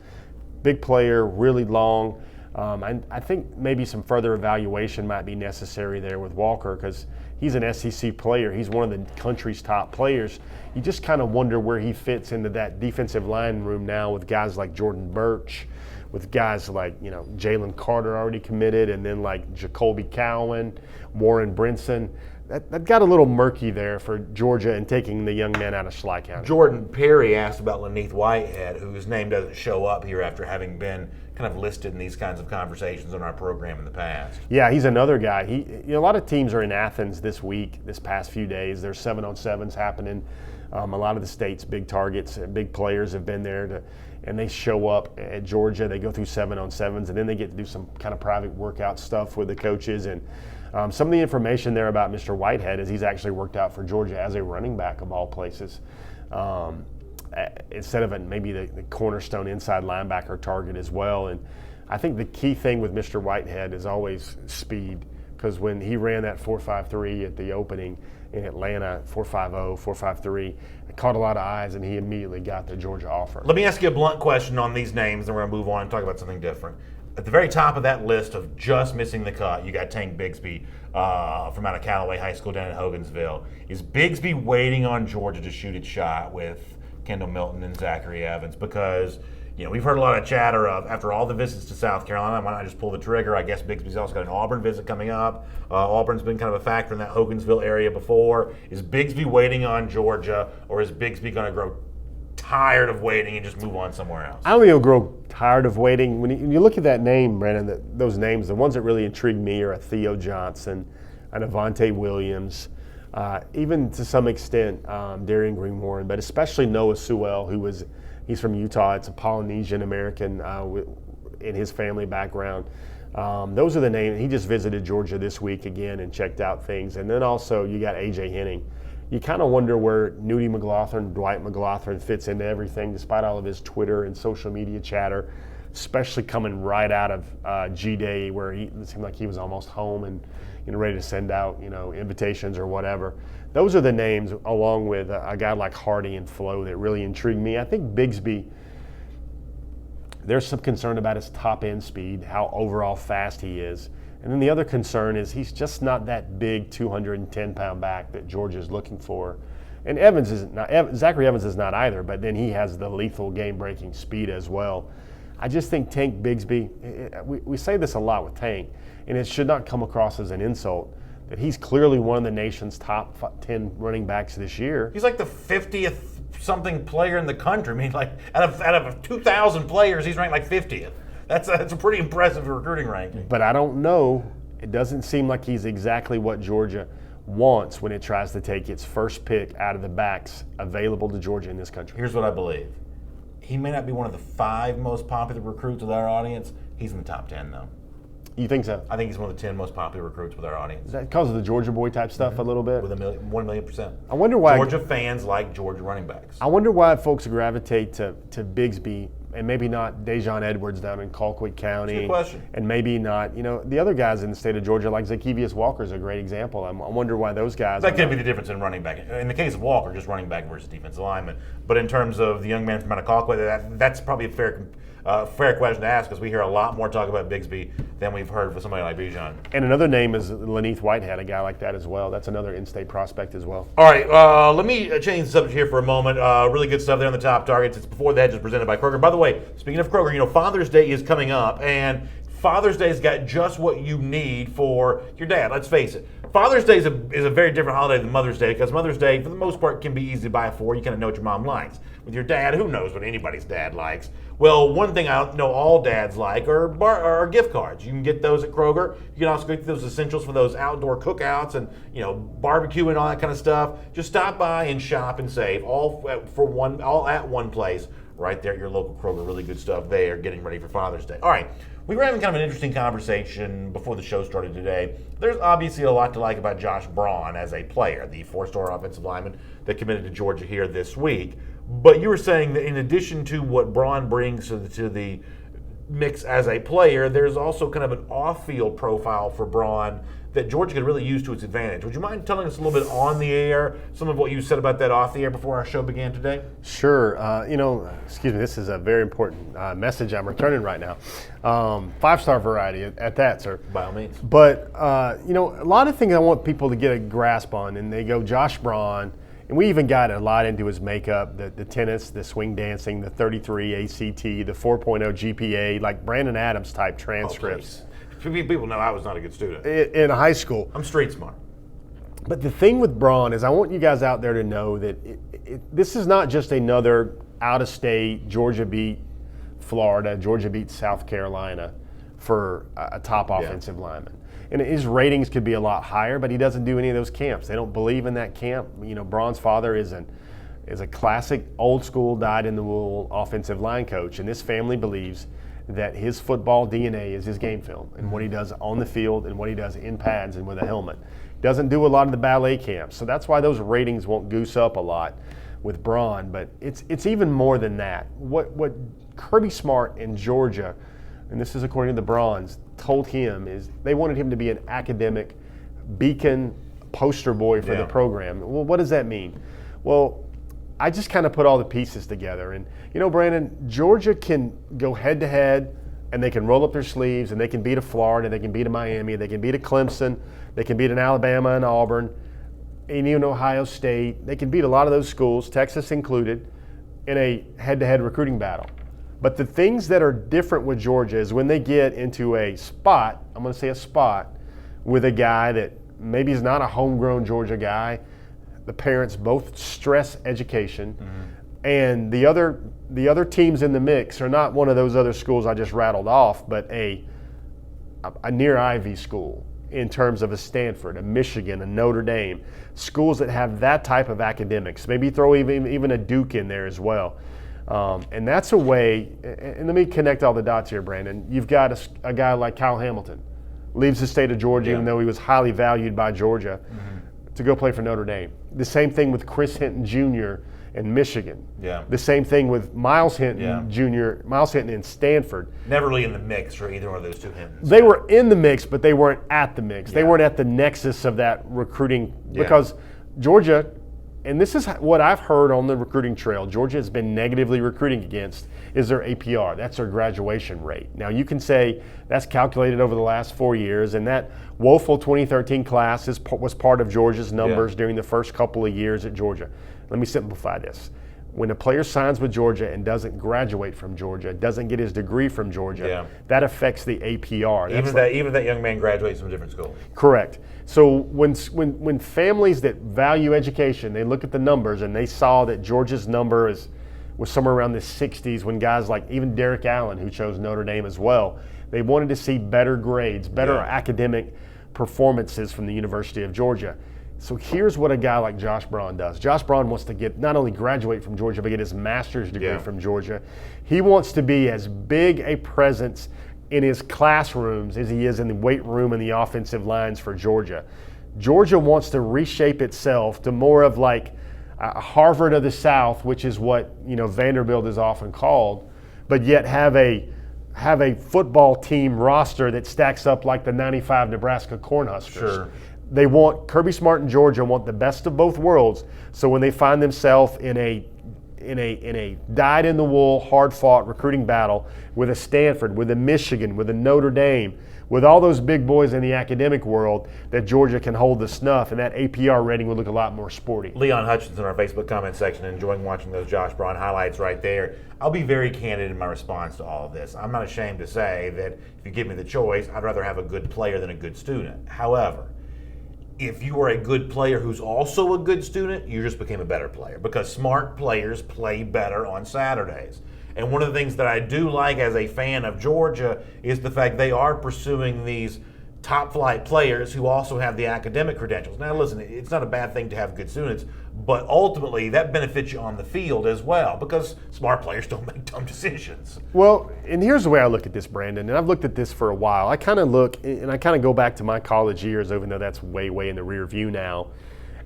big player, really long. I think maybe some further evaluation might be necessary there with Walker because he's an SEC player. He's one of the country's top players. You just kind of wonder where he fits into that defensive line room now with guys like Jordan Birch, with guys like, Jalen Carter already committed, and then like Colby Cowan, Warren Brinson. That got a little murky there for Georgia and taking the young man out of Schley County. Jordan Perry asked about Laneith Whitehead, whose name doesn't show up here after having been kind of listed in these kinds of conversations on our program in the past. Yeah, he's another guy. A lot of teams are in Athens this past few days. There's 7-on-7s happening. A lot of the state's big targets, big players have been there and they show up at Georgia. They go through 7-on-7s, and then they get to do some kind of private workout stuff with the coaches. And some of the information there about Mr. Whitehead is he's actually worked out for Georgia as a running back of all places, instead of maybe the cornerstone inside linebacker target as well. And I think the key thing with Mr. Whitehead is always speed, because when he ran that 4.53 at the opening in Atlanta, 4.50, 4.53, it caught a lot of eyes, and he immediately got the Georgia offer. Let me ask you a blunt question on these names, and we're going to move on and talk about something different. At the very top of that list of just missing the cut, you got Tank Bigsby from out of Callaway High School down in Hogansville. Is Bigsby waiting on Georgia to shoot its shot with Kendall Milton and Zachary Evans? Because we've heard a lot of chatter of, after all the visits to South Carolina, why not just pull the trigger? I guess Bigsby's also got an Auburn visit coming up. Auburn's been kind of a factor in that Hogansville area before. Is Bigsby waiting on Georgia, or is Bigsby going to grow tired of waiting and just move on somewhere else? I don't think he'll grow tired of waiting. When you look at that name, Brandon, those names, the ones that really intrigue me are a Theo Johnson, an Avante Williams, even to some extent Darian Green-Warren, but especially Noah Sewell, he's from Utah. It's a Polynesian American in his family background. Those are the names. He just visited Georgia this week again and checked out things. And then also you got A.J. Henning. you kind of wonder where Nudie McLaughlin, Dwight McLaughlin fits into everything, despite all of his Twitter and social media chatter, especially coming right out of G-Day, where it seemed like he was almost home and ready to send out invitations or whatever. Those are the names, along with a guy like Hardy and Flo, that really intrigued me. I think Bigsby, there's some concern about his top-end speed, how overall fast he is. And then the other concern is he's just not that big 210-pound back that Georgia's looking for. And Evans is not. Zachary Evans is not either, but then he has the lethal game-breaking speed as well. I just think Tank Bigsby, we say this a lot with Tank, and it should not come across as an insult, that he's clearly one of the nation's top 10 running backs this year. He's like the 50th something player in the country. I mean, like out of 2,000 players, he's ranked like 50th. That's a pretty impressive recruiting ranking. But I don't know. It doesn't seem like he's exactly what Georgia wants when it tries to take its first pick out of the backs available to Georgia in this country. Here's what I believe. He may not be one of the 5 most popular recruits with our audience. He's in the top 10, though. You think so? I think he's one of the 10 most popular recruits with our audience. Is that because of the Georgia boy type stuff a little bit? With 1 million%. I wonder why Georgia fans like Georgia running backs. I wonder why folks gravitate to Bigsby and maybe not Dejon Edwards down in Colquitt County. That's a good question. And maybe not, the other guys in the state of Georgia, like Zacchaeus Walker is a great example. I wonder why those guys. That could be the difference in running back. In the case of Walker, just running back versus defensive lineman. But in terms of the young man from out of Colquitt, that's probably a fair question to ask, because we hear a lot more talk about Bigsby than we've heard for somebody like Bijan. And another name is Laneith Whitehead, a guy like that as well. That's another in-state prospect as well. All right, let me change the subject here for a moment. Really good stuff there on the top targets. It's Before the Hedges presented by Kroger. By the way, speaking of Kroger, Father's Day is coming up, and Father's Day's got just what you need for your dad. Let's face it. Father's Day is a very different holiday than Mother's Day, because Mother's Day, for the most part, can be easy to buy for. You kind of know what your mom likes. With your dad, who knows what anybody's dad likes? Well, one thing I know all dads like are gift cards. You can get those at Kroger. You can also get those essentials for those outdoor cookouts and barbecue and all that kind of stuff. Just stop by and shop and save all at one place, right there at your local Kroger. Really good stuff there, getting ready for Father's Day. All right. We were having kind of an interesting conversation before the show started today. There's obviously a lot to like about Josh Braun as a player, the 4-star offensive lineman that committed to Georgia here this week. But you were saying that in addition to what Braun brings to the mix as a player, there's also kind of an off-field profile for Braun that Georgia could really use to its advantage. Would you mind telling us a little bit on the air, some of what you said about that off the air before our show began today? Sure. Excuse me, this is a very important message I'm returning right now. 5-star variety at that, sir. By all means. But, a lot of things I want people to get a grasp on, and they go Josh Braun, and we even got a lot into his makeup, the tennis, the swing dancing, the 33 ACT, the 4.0 GPA, like Brandon Adams type transcripts. People know I was not a good student. In high school. I'm street smart. But the thing with Braun is I want you guys out there to know that this is not just another out-of-state, Georgia beat Florida, Georgia beat South Carolina for a top offensive lineman. And his ratings could be a lot higher, but he doesn't do any of those camps. They don't believe in that camp. Braun's father is a classic, old-school, dyed-in-the-wool offensive line coach, and this family believes that his football DNA is his game film and what he does on the field and what he does in pads and with a helmet. Doesn't do a lot of the ballet camps, so that's why those ratings won't goose up a lot with Braun. But it's even more than that. What Kirby Smart in Georgia, and this is according to the Brauns, told him is they wanted him to be an academic beacon poster boy for the program. Well, what does that mean? Well, I just kind of put all the pieces together. And, Brandon, Georgia can go head-to-head, and they can roll up their sleeves, and they can beat a Florida, they can beat a Miami, they can beat a Clemson, they can beat an Alabama and Auburn, and even Ohio State. They can beat a lot of those schools, Texas included, in a head-to-head recruiting battle. But the things that are different with Georgia is when they get into a spot, I'm going to say a spot, with a guy that maybe is not a homegrown Georgia guy. The parents both stress education, and the other teams in the mix are not one of those other schools I just rattled off, but a near Ivy school in terms of a Stanford, a Michigan, a Notre Dame, schools that have that type of academics. Maybe throw even a Duke in there as well. And that's a way, and let me connect all the dots here, Brandon. You've got a guy like Kyle Hamilton, leaves the state of Georgia even though he was highly valued by Georgia. to go play for Notre Dame. The same thing with Chris Hinton Jr. in Michigan. Yeah. The same thing with Miles Hinton Jr., Miles Hinton in Stanford. Never really in the mix for either one of those two Hintons. They were in the mix, but they weren't at the mix. Yeah. They weren't at the nexus of that recruiting because Georgia, and this is what I've heard on the recruiting trail, Georgia has been negatively recruiting against is their APR. That's their graduation rate. Now you can say that's calculated over the last 4 years, and that woeful 2013 class was part of Georgia's numbers during the first couple of years at Georgia. Let me simplify this. When a player signs with Georgia and doesn't graduate from Georgia, doesn't get his degree from Georgia, that affects the APR. Even that young man graduates from a different school. Correct. So when families that value education, they look at the numbers and they saw that Georgia's number was somewhere around the 60s when guys like even Derek Allen, who chose Notre Dame as well, they wanted to see better grades, better academic performances from the University of Georgia. So here's what a guy like Josh Braun does. Josh Braun wants to get not only graduate from Georgia, but get his master's degree from Georgia. He wants to be as big a presence in his classrooms as he is in the weight room and the offensive lines for Georgia. Georgia wants to reshape itself to more of like a Harvard of the South, which is what Vanderbilt is often called, but yet have a football team roster that stacks up like the '95 Nebraska Cornhuskers. Sure. They want Kirby Smart and Georgia want the best of both worlds. So when they find themselves in a dyed-in-the-wool, hard-fought recruiting battle with a Stanford, with a Michigan, with a Notre Dame, with all those big boys in the academic world, that Georgia can hold the snuff, and that APR rating would look a lot more sporty. Leon Hutchinson in our Facebook comment section, enjoying watching those Josh Braun highlights right there. I'll be very candid in my response to all of this. I'm not ashamed to say that if you give me the choice, I'd rather have a good player than a good student. However, if you are a good player who's also a good student, you just became a better player because smart players play better on Saturdays. And one of the things that I do like as a fan of Georgia is the fact they are pursuing these top-flight players who also have the academic credentials. Now, listen, it's not a bad thing to have good students, but ultimately that benefits you on the field as well because smart players don't make dumb decisions. Well, and here's the way I look at this, Brandon, and I've looked at this for a while. I kind of look, and I kind of go back to my college years, even though that's way, way in the rear view now,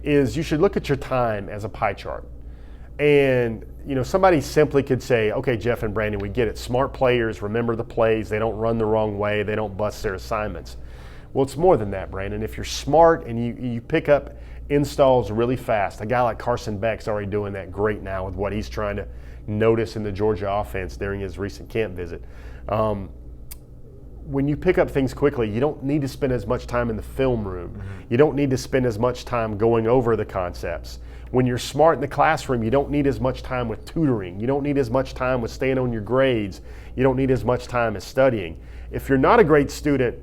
is you should look at your time as a pie chart. And, somebody simply could say, okay, Jeff and Brandon, we get it. Smart players remember the plays. They don't run the wrong way. They don't bust their assignments. Well, it's more than that, Brandon. If you're smart and you pick up installs really fast, a guy like Carson Beck's already doing that great now with what he's trying to notice in the Georgia offense during his recent camp visit. When you pick up things quickly, you don't need to spend as much time in the film room. Mm-hmm. You don't need to spend as much time going over the concepts. When you're smart in the classroom, you don't need as much time with tutoring. You don't need as much time with staying on your grades. You don't need as much time as studying. If you're not a great student,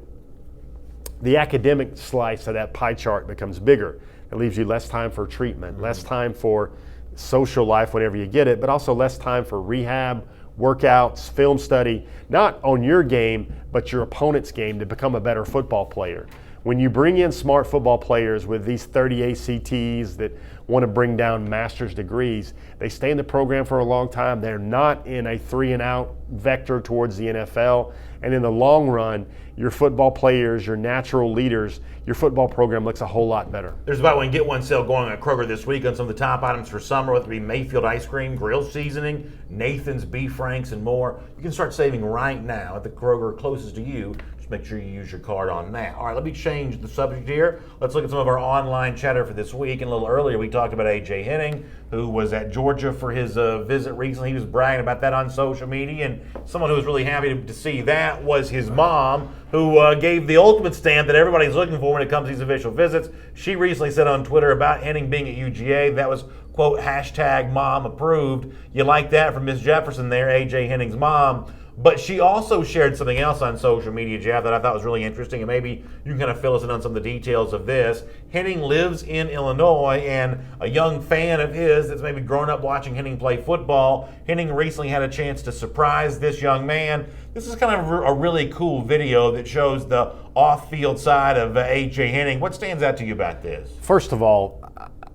the academic slice of that pie chart becomes bigger. It leaves you less time for treatment, less time for social life whenever you get it, but also less time for rehab, workouts, film study, not on your game, but your opponent's game to become a better football player. When you bring in smart football players with these 30 ACTs that want to bring down master's degrees, they stay in the program for a long time. They're not in a 3-and-out vector towards the NFL. And in the long run, your football players, your natural leaders, your football program looks a whole lot better. There's a buy one, get one sale going at Kroger this week on some of the top items for summer, whether it be Mayfield ice cream, grill seasoning, Nathan's beef franks, and more. You can start saving right now at the Kroger closest to you. Just make sure you use your card on that. All right, let me change the subject here. Let's look at some of our online chatter for this week. And a little earlier, we talked about A.J. Henning, who was at Georgia for his visit recently. He was bragging about that on social media, and someone who was really happy to see that was his mom, who gave the ultimate stamp that everybody's looking for when it comes to these official visits. She recently said on Twitter about Henning being at UGA, that was, quote, hashtag mom approved. You like that from Miss Jefferson there, A.J. Henning's mom. But she also shared something else on social media, Jeff, that I thought was really interesting, and maybe you can kind of fill us in on some of the details of this. Henning lives in Illinois, and a young fan of his that's maybe grown up watching Henning play football, Henning recently had a chance to surprise this young man. This is kind of a really cool video that shows the off-field side of A.J. Henning. What stands out to you about this? First of all,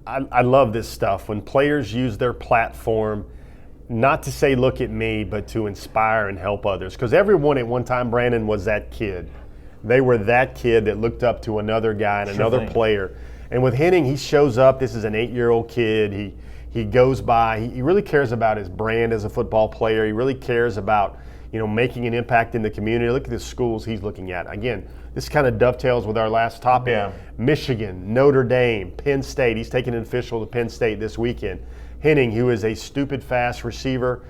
I love this stuff. When players use their platform not to say, look at me, but to inspire and help others. Because everyone at one time, Brandon, was that kid. They were that kid that looked up to another guy and another player. And with Henning, he shows up. This is an 8-year-old kid. He goes by. He really cares about his brand as a football player. He really cares about, making an impact in the community. Look at the schools he's looking at. Again, this kind of dovetails with our last topic. Yeah. Michigan, Notre Dame, Penn State. He's taking an official to Penn State this weekend. Henning, who is a stupid fast receiver.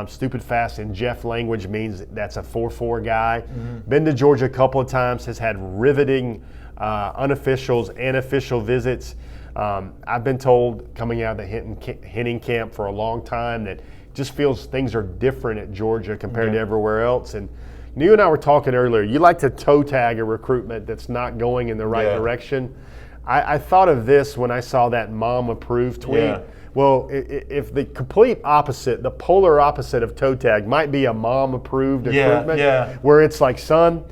Stupid fast in Jeff language means that's a 4.4 guy. Been to Georgia a couple of times, has had riveting unofficials and official visits. I've been told coming out of the Henning camp for a long time that just feels things are different at Georgia compared to everywhere else. And you and I were talking earlier, you like to toe tag a recruitment that's not going in the right direction. I thought of this when I saw that mom approved tweet. Yeah. Well, if the complete opposite, the polar opposite of toe tag might be a mom approved recruitment, where it's like, son,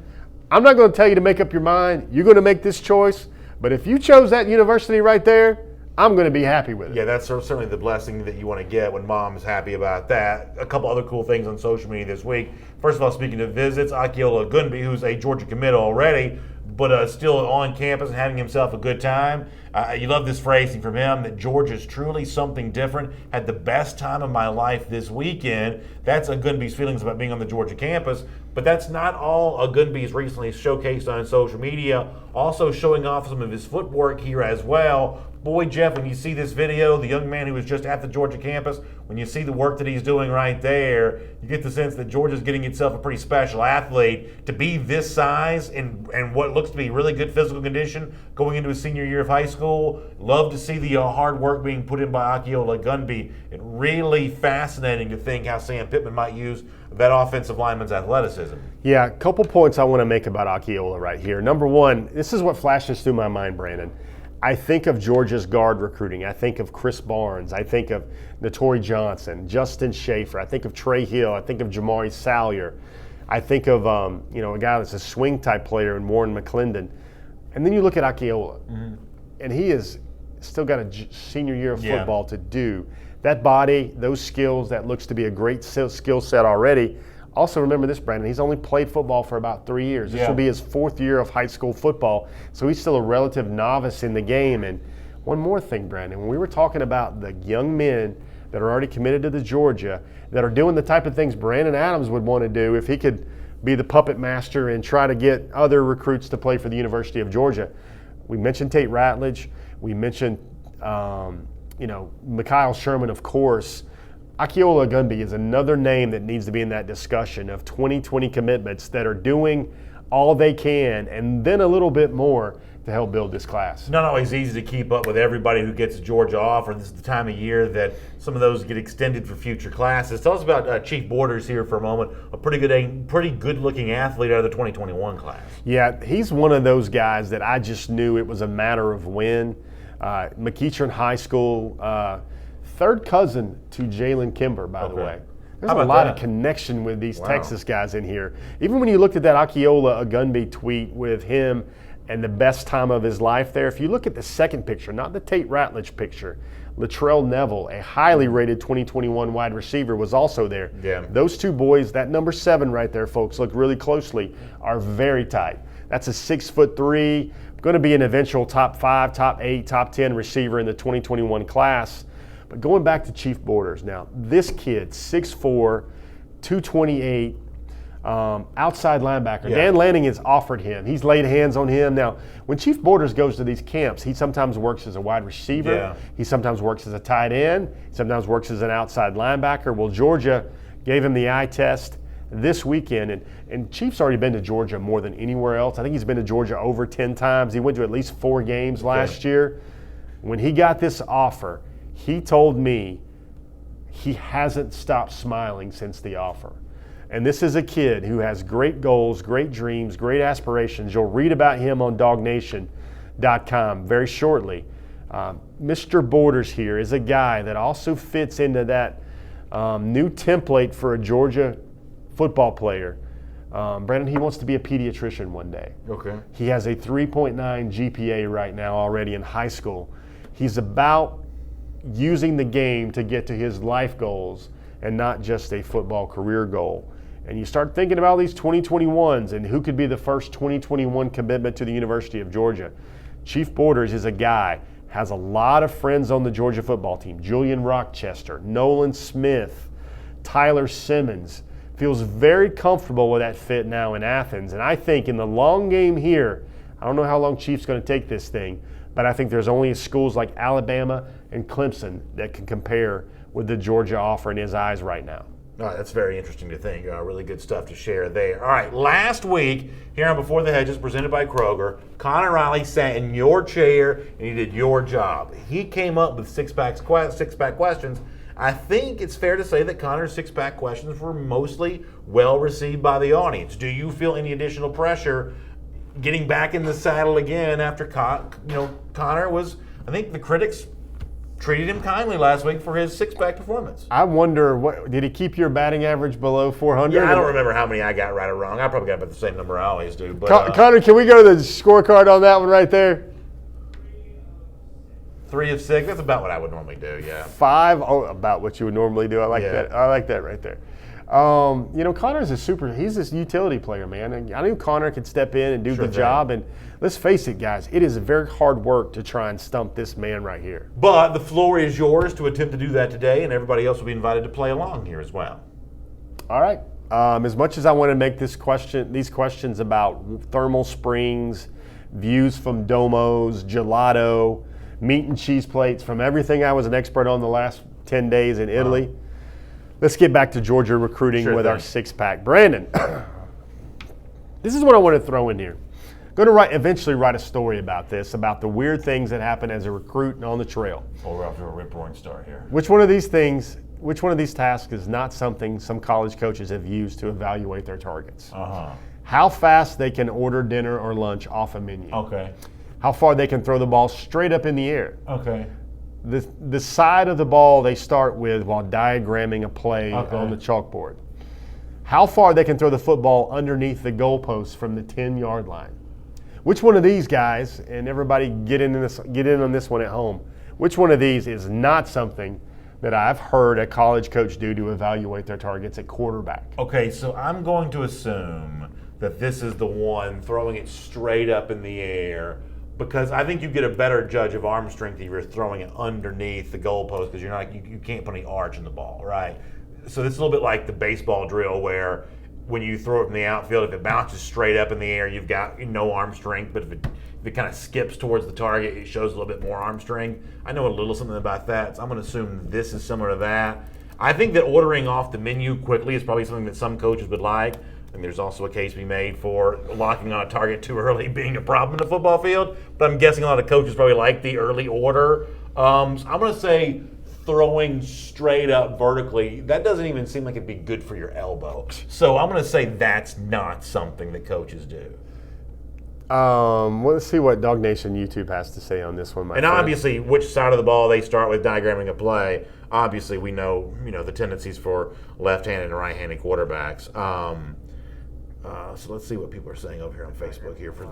I'm not going to tell you to make up your mind. You're going to make this choice. But if you chose that university right there, I'm going to be happy with it. Yeah, that's certainly the blessing that you want to get when mom is happy about that. A couple other cool things on social media this week. First of all, speaking of visits, Akiola Gunby, who's a Georgia commit already, but still on campus and having himself a good time. You love this phrasing from him, that Georgia's truly something different. Had the best time of my life this weekend. That's Gunby's feelings about being on the Georgia campus. But that's not all Gunby's recently showcased on social media. Also showing off some of his footwork here as well. Boy, Jeff, when you see this video, the young man who was just at the Georgia campus, when you see the work that he's doing right there, you get the sense that Georgia's getting itself a pretty special athlete to be this size and what looks to be really good physical condition going into his senior year of high school. Love to see the hard work being put in by Akiola Gunby. It's really fascinating to think how Sam Pittman might use that offensive lineman's athleticism. Yeah, a couple points I want to make about Akiola right here. Number one, this is what flashes through my mind, Brandon. I think of Georgia's guard recruiting. I think of Chris Barnes. I think of Notori Johnson, Justin Schaefer. I think of Trey Hill. I think of Jamari Salyer. I think of a guy that's a swing type player in Warren McClendon. And then you look at Akiola, and he is still got a senior year of football to do. That body, those skills, that looks to be a great skill set already. Also remember this, Brandon, he's only played football for about 3 years. This will be his 4th year of high school football, so he's still a relative novice in the game. And one more thing, Brandon, when we were talking about the young men that are already committed to the Georgia, that are doing the type of things Brandon Adams would want to do if he could be the puppet master and try to get other recruits to play for the University of Georgia. We mentioned Tate Ratledge. We mentioned, Mikhail Sherman, of course. Akiola Gunby is another name that needs to be in that discussion of 2020 commitments that are doing all they can and then a little bit more to help build this class. Not always easy to keep up with everybody who gets a Georgia offer. This is the time of year that some of those get extended for future classes. Tell us about Chief Borders here for a moment. A pretty good looking athlete out of the 2021 class. Yeah, he's one of those guys that I just knew it was a matter of when. McEachern High School, third cousin to Jalen Kimber, by the way. There's a lot of connection with these Texas guys in here. Even when you looked at that Akiola Gunby tweet with him and the best time of his life there, if you look at the second picture, not the Tate Ratledge picture, Latrell Neville, a highly rated 2021 wide receiver, was also there. Yeah. Those two boys, that number 7 right there, folks, look really closely, are very tight. That's a 6'3", going to be an eventual top 5, top 8, top 10 receiver in the 2021 class. But going back to Chief Borders now, this kid, 6'4", 228, outside linebacker. Dan Lanning has offered him. He's laid hands on him. Now, when Chief Borders goes to these camps, he sometimes works as a wide receiver. Yeah. He sometimes works as a tight end. He sometimes works as an outside linebacker. Well, Georgia gave him the eye test this weekend, and Chief's already been to Georgia more than anywhere else. I think he's been to Georgia over 10 times. He went to at least 4 games last year. When he got this offer, he told me he hasn't stopped smiling since the offer. And this is a kid who has great goals, great dreams, great aspirations. You'll read about him on DogNation.com very shortly. Mr. Borders here is a guy that also fits into that new template for a Georgia football player. Brandon, he wants to be a pediatrician one day. Okay. He has a 3.9 GPA right now already in high school. He's about using the game to get to his life goals and not just a football career goal. And you start thinking about these 2021s and who could be the first 2021 commitment to the University of Georgia. Chief Borders is a guy, has a lot of friends on the Georgia football team. Julian Rochester, Nolan Smith, Tyler Simmons. Feels very comfortable with that fit now in Athens. And I think in the long game here, I don't know how long Chief's going to take this thing, but I think there's only schools like Alabama and Clemson that can compare with the Georgia offer in his eyes right now. All right, that's very interesting to think. Really good stuff to share there. All right, last week here on Before the Hedges, presented by Kroger, Connor Riley sat in your chair and he did your job. He came up with six-pack questions. I think it's fair to say that Connor's six-pack questions were mostly well received by the audience. Do you feel any additional pressure getting back in the saddle again after Connor was? I think the critics treated him kindly last week for his six-pack performance. I wonder, did he keep your batting average below 400? Yeah, I don't remember how many I got right or wrong. I probably got about the same number I always do. But Connor, can we go to the scorecard on that one right there? 3 of 6. That's about what I would normally do. Yeah. 5. Oh, about what you would normally do. I like Yeah. that. I like that right there. Connor's he's this utility player, man. And I knew Connor could step in and do Sure the thing. job. And let's face it, guys, it is very hard work to try and stump this man right here. But the floor is yours to attempt to do that today, and everybody else will be invited to play along here as well. All right. As much as I want to make these questions about thermal springs, views from domos, gelato, meat and cheese plates, from everything I was an expert on the last 10 days in Italy, let's get back to Georgia recruiting with our six-pack. Brandon, this is what I want to throw in here. Going to eventually write a story about this, about the weird things that happen as a recruit and on the trail. Well, we're off to a rip-roaring start here. Which one of these tasks is not something some college coaches have used to evaluate their targets? How fast they can order dinner or lunch off a menu. Okay. How far they can throw the ball straight up in the air. Okay. The side of the ball they start with while diagramming a play on the chalkboard. How far they can throw the football underneath the goalpost from the 10-yard line. Which one of these guys, and everybody get in on this one at home, which one of these is not something that I've heard a college coach do to evaluate their targets at quarterback? Okay, so I'm going to assume that this is the one throwing it straight up in the air, because I think you get a better judge of arm strength if you're throwing it underneath the goalpost, because you can't put any arch in the ball, right? So this is a little bit like the baseball drill where when you throw it from the outfield, if it bounces straight up in the air, you've got no arm strength, but if it kind of skips towards the target, it shows a little bit more arm strength. I know a little something about that, so I'm going to assume this is similar to that. I think that ordering off the menu quickly is probably something that some coaches would like. And there's also a case to be made for locking on a target too early being a problem in the football field. But I'm guessing a lot of coaches probably like the early order. So I'm going to say throwing straight up vertically, that doesn't even seem like it'd be good for your elbow. So I'm going to say that's not something that coaches do. Well, let's see what Dog Nation YouTube has to say on this one, my friend. Obviously, which side of the ball they start with diagramming a play. Obviously, we know the tendencies for left-handed and right-handed quarterbacks. So let's see what people are saying over here on Facebook here. For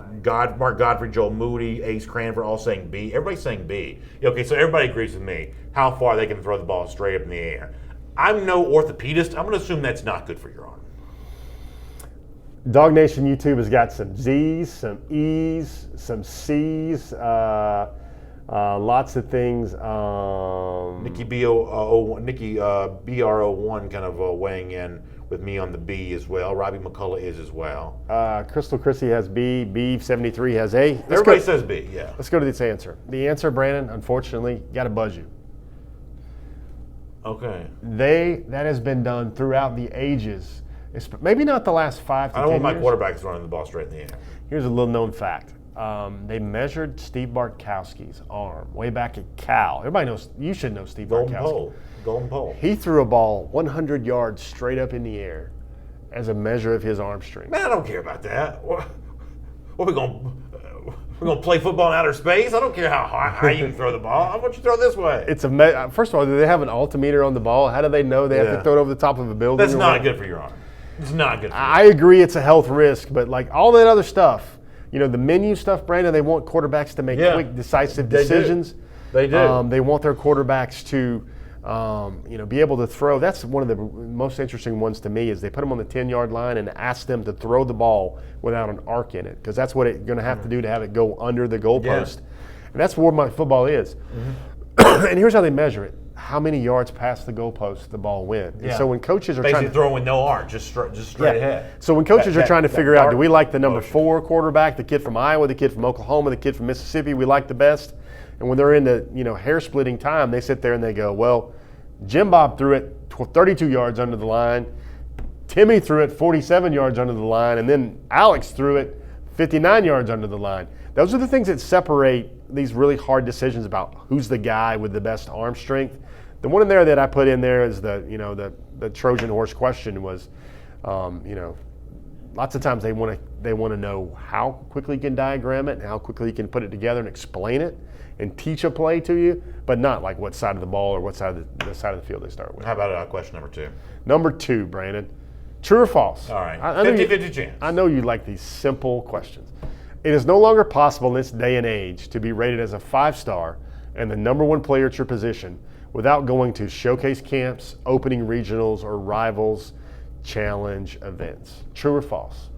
Mark Godfrey, Joel Moody, Ace Cranford, all saying B. Everybody's saying B. Okay, so everybody agrees with me. How far they can throw the ball straight up in the air. I'm no orthopedist. I'm going to assume that's not good for your arm. Dog Nation YouTube has got some Z's, some E's, some C's, lots of things. Nikki BR01 kind of weighing in with me on the B as well. Robbie McCullough is as well. Crystal Chrissy has B. B73 has A. Everybody says B, yeah. Let's go to this answer. The answer, Brandon, unfortunately, got to buzz you. Okay. That has been done throughout the ages. Maybe not the last 5 to 10 years. I don't want my quarterbacks running the ball straight in the air. Here's a little known fact. They measured Steve Bartkowski's arm way back at Cal. Everybody knows, you should know Steve Bartkowski. Golden pole. He threw a ball 100 yards straight up in the air as a measure of his arm strength. Man, I don't care about that. What are we going to play football in outer space? I don't care how high you can throw the ball. I want you to throw it this way. First of all, do they have an altimeter on the ball? How do they know they have to throw it over the top of a building? That's not good for your arm. It's not good for your arm. I agree it's a health risk, but like all that other stuff, the menu stuff, Brandon, they want quarterbacks to make quick, decisive decisions. They do. They want their quarterbacks to Be able to throw. That's one of the most interesting ones to me is they put them on the 10-yard line and ask them to throw the ball without an arc in it because that's what it's going to have to do to have it go under the goalpost. Yeah. And that's what my football is. Mm-hmm. And here's how they measure it. How many yards past the goalpost the ball went. Yeah. And so when coaches are basically throwing with no arc, just straight ahead. So when coaches are trying to figure out, do we like the number 4 quarterback, the kid from Iowa, the kid from Oklahoma, the kid from Mississippi, we like the best? And when they're in the hair-splitting time, they sit there and they go, well, Jim Bob threw it 32 yards under the line, Timmy threw it 47 yards under the line, and then Alex threw it 59 yards under the line. Those are the things that separate these really hard decisions about who's the guy with the best arm strength. The one in there that I put in there is the Trojan horse question was, lots of times they want to know how quickly you can diagram it and how quickly you can put it together and explain it and teach a play to you, but not like what side of the ball or what side of the side of the field they start with. How about question number 2? Number 2, Brandon. True or false? All right. 50-50 chance. I know you like these simple questions. It is no longer possible in this day and age to be rated as a 5-star and the number 1 player at your position without going to showcase camps, opening regionals, or rivals challenge events. True or false?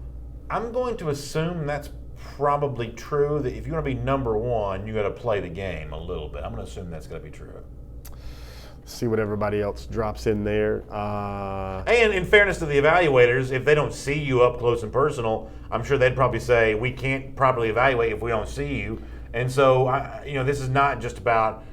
I'm going to assume that's probably true, that if you want to be number 1, you got to play the game a little bit. I'm going to assume that's going to be true. See what everybody else drops in there. And in fairness to the evaluators, if they don't see you up close and personal, I'm sure they'd probably say, we can't properly evaluate if we don't see you. And so, this is not just about,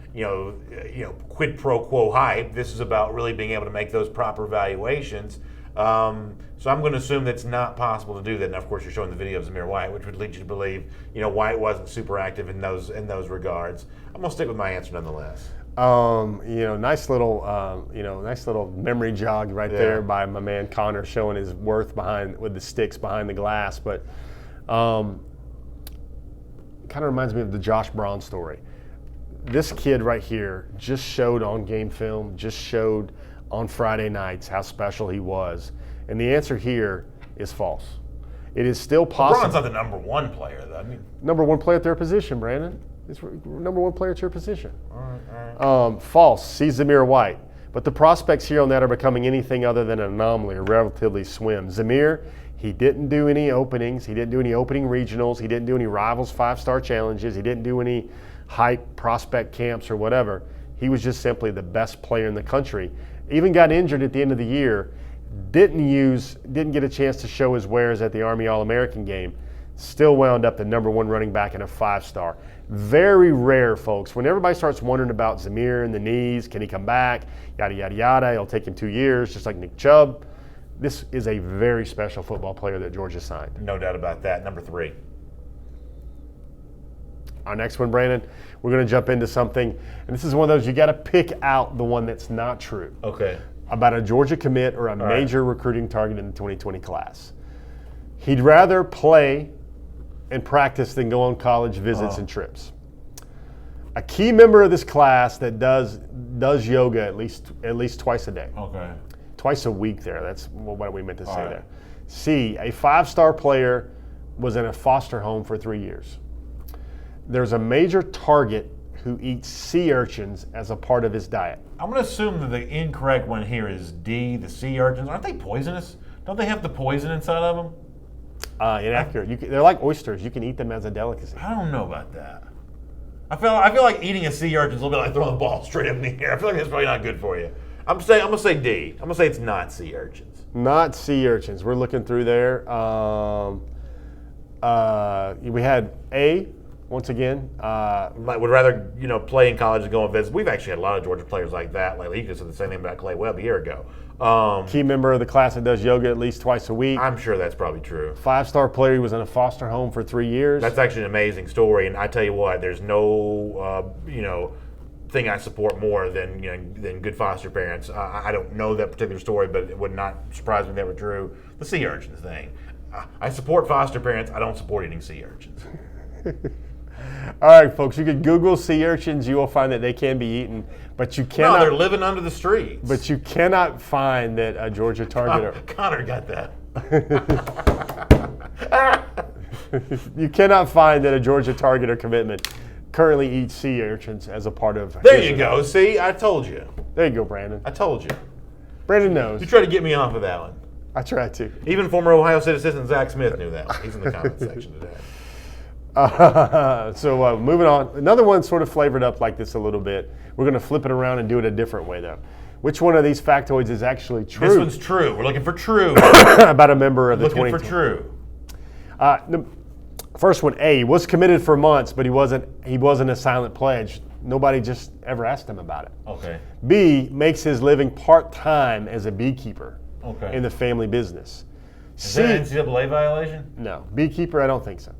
quid pro quo hype. This is about really being able to make those proper evaluations. So I'm going to assume that's not possible to do that. And of course, you're showing the video of Zamir White, which would lead you to believe, White wasn't super active in those regards. I'm going to stick with my answer nonetheless. Nice little memory jog right there by my man Connor showing his worth with the sticks behind the glass. But kind of reminds me of the Josh Braun story. This kid right here just showed on game film, just showed on Friday nights how special he was. And the answer here is false. It is still possible. Braun's not the number 1 player, though. Number 1 player at their position, Brandon. It's number 1 player at your position. All right. False. See Zamir White. But the prospects here on that are becoming anything other than an anomaly or relatively slim. Zamir, he didn't do any openings. He didn't do any opening regionals. He didn't do any rivals 5-star challenges. He didn't do any hype prospect camps or whatever. He was just simply the best player in the country. Even got injured at the end of the year. Didn't get a chance to show his wares at the Army All-American game. Still wound up the number 1 running back in a 5-star. Very rare, folks. When everybody starts wondering about Zamir and the knees, can he come back, yada, yada, yada, it'll take him 2 years, just like Nick Chubb. This is a very special football player that Georgia signed. No doubt about that. Number 3. Our next one, Brandon, we're going to jump into something, and this is one of those you got to pick out the one that's not true. Okay. About a Georgia commit or a major recruiting target in the 2020 class. He'd rather play and practice than go on college visits and trips. A key member of this class that does yoga at least twice a day. Okay. Twice a week there. That's what we meant to say there. C, a 5-star player was in a foster home for 3 years. There's a major target who eats sea urchins as a part of his diet. I'm going to assume that the incorrect one here is D, the sea urchins. Aren't they poisonous? Don't they have the poison inside of them? Inaccurate. They're like oysters. You can eat them as a delicacy. I don't know about that. I feel like eating a sea urchin is a little bit like throwing the ball straight up in the air. I feel like that's probably not good for you. I'm going to say D. I'm going to say it's not sea urchins. Not sea urchins. We're looking through there. We had A. Once again, would rather play in college than go on visits. We've actually had a lot of Georgia players like that lately. You could say the same thing about Clay Webb a year ago. Key member of the class that does yoga at least twice a week. I'm sure that's probably true. 5-star player who was in a foster home for 3 years. That's actually an amazing story, and I tell you what, there's no thing I support more than good foster parents. I don't know that particular story, but it would not surprise me if that were true. The sea urchins thing. I support foster parents. I don't support eating sea urchins. All right, folks, you can Google sea urchins. You will find that they can be eaten, but you cannot. No, they're living under the streets. But you cannot find that a Georgia target. Connor got that. You cannot find that a Georgia target or commitment currently eats sea urchins as a part of. There you go. See, I told you. There you go, Brandon. I told you. Brandon knows. You tried to get me off of that one. I tried to. Even former Ohio State assistant Zach Smith knew that one. He's in the comment section today. So moving on. Another one sort of flavored up like this a little bit. We're going to flip it around and do it a different way, though. Which one of these factoids is actually true? This one's true. We're looking for true. About a member of the 2010. Looking for true. The first one, A, was committed for months, but he wasn't a silent pledge. Nobody just ever asked him about it. Okay. B, makes his living part-time as a beekeeper Okay. in the family business. Is that an NCAA violation? No. Beekeeper, I don't think so.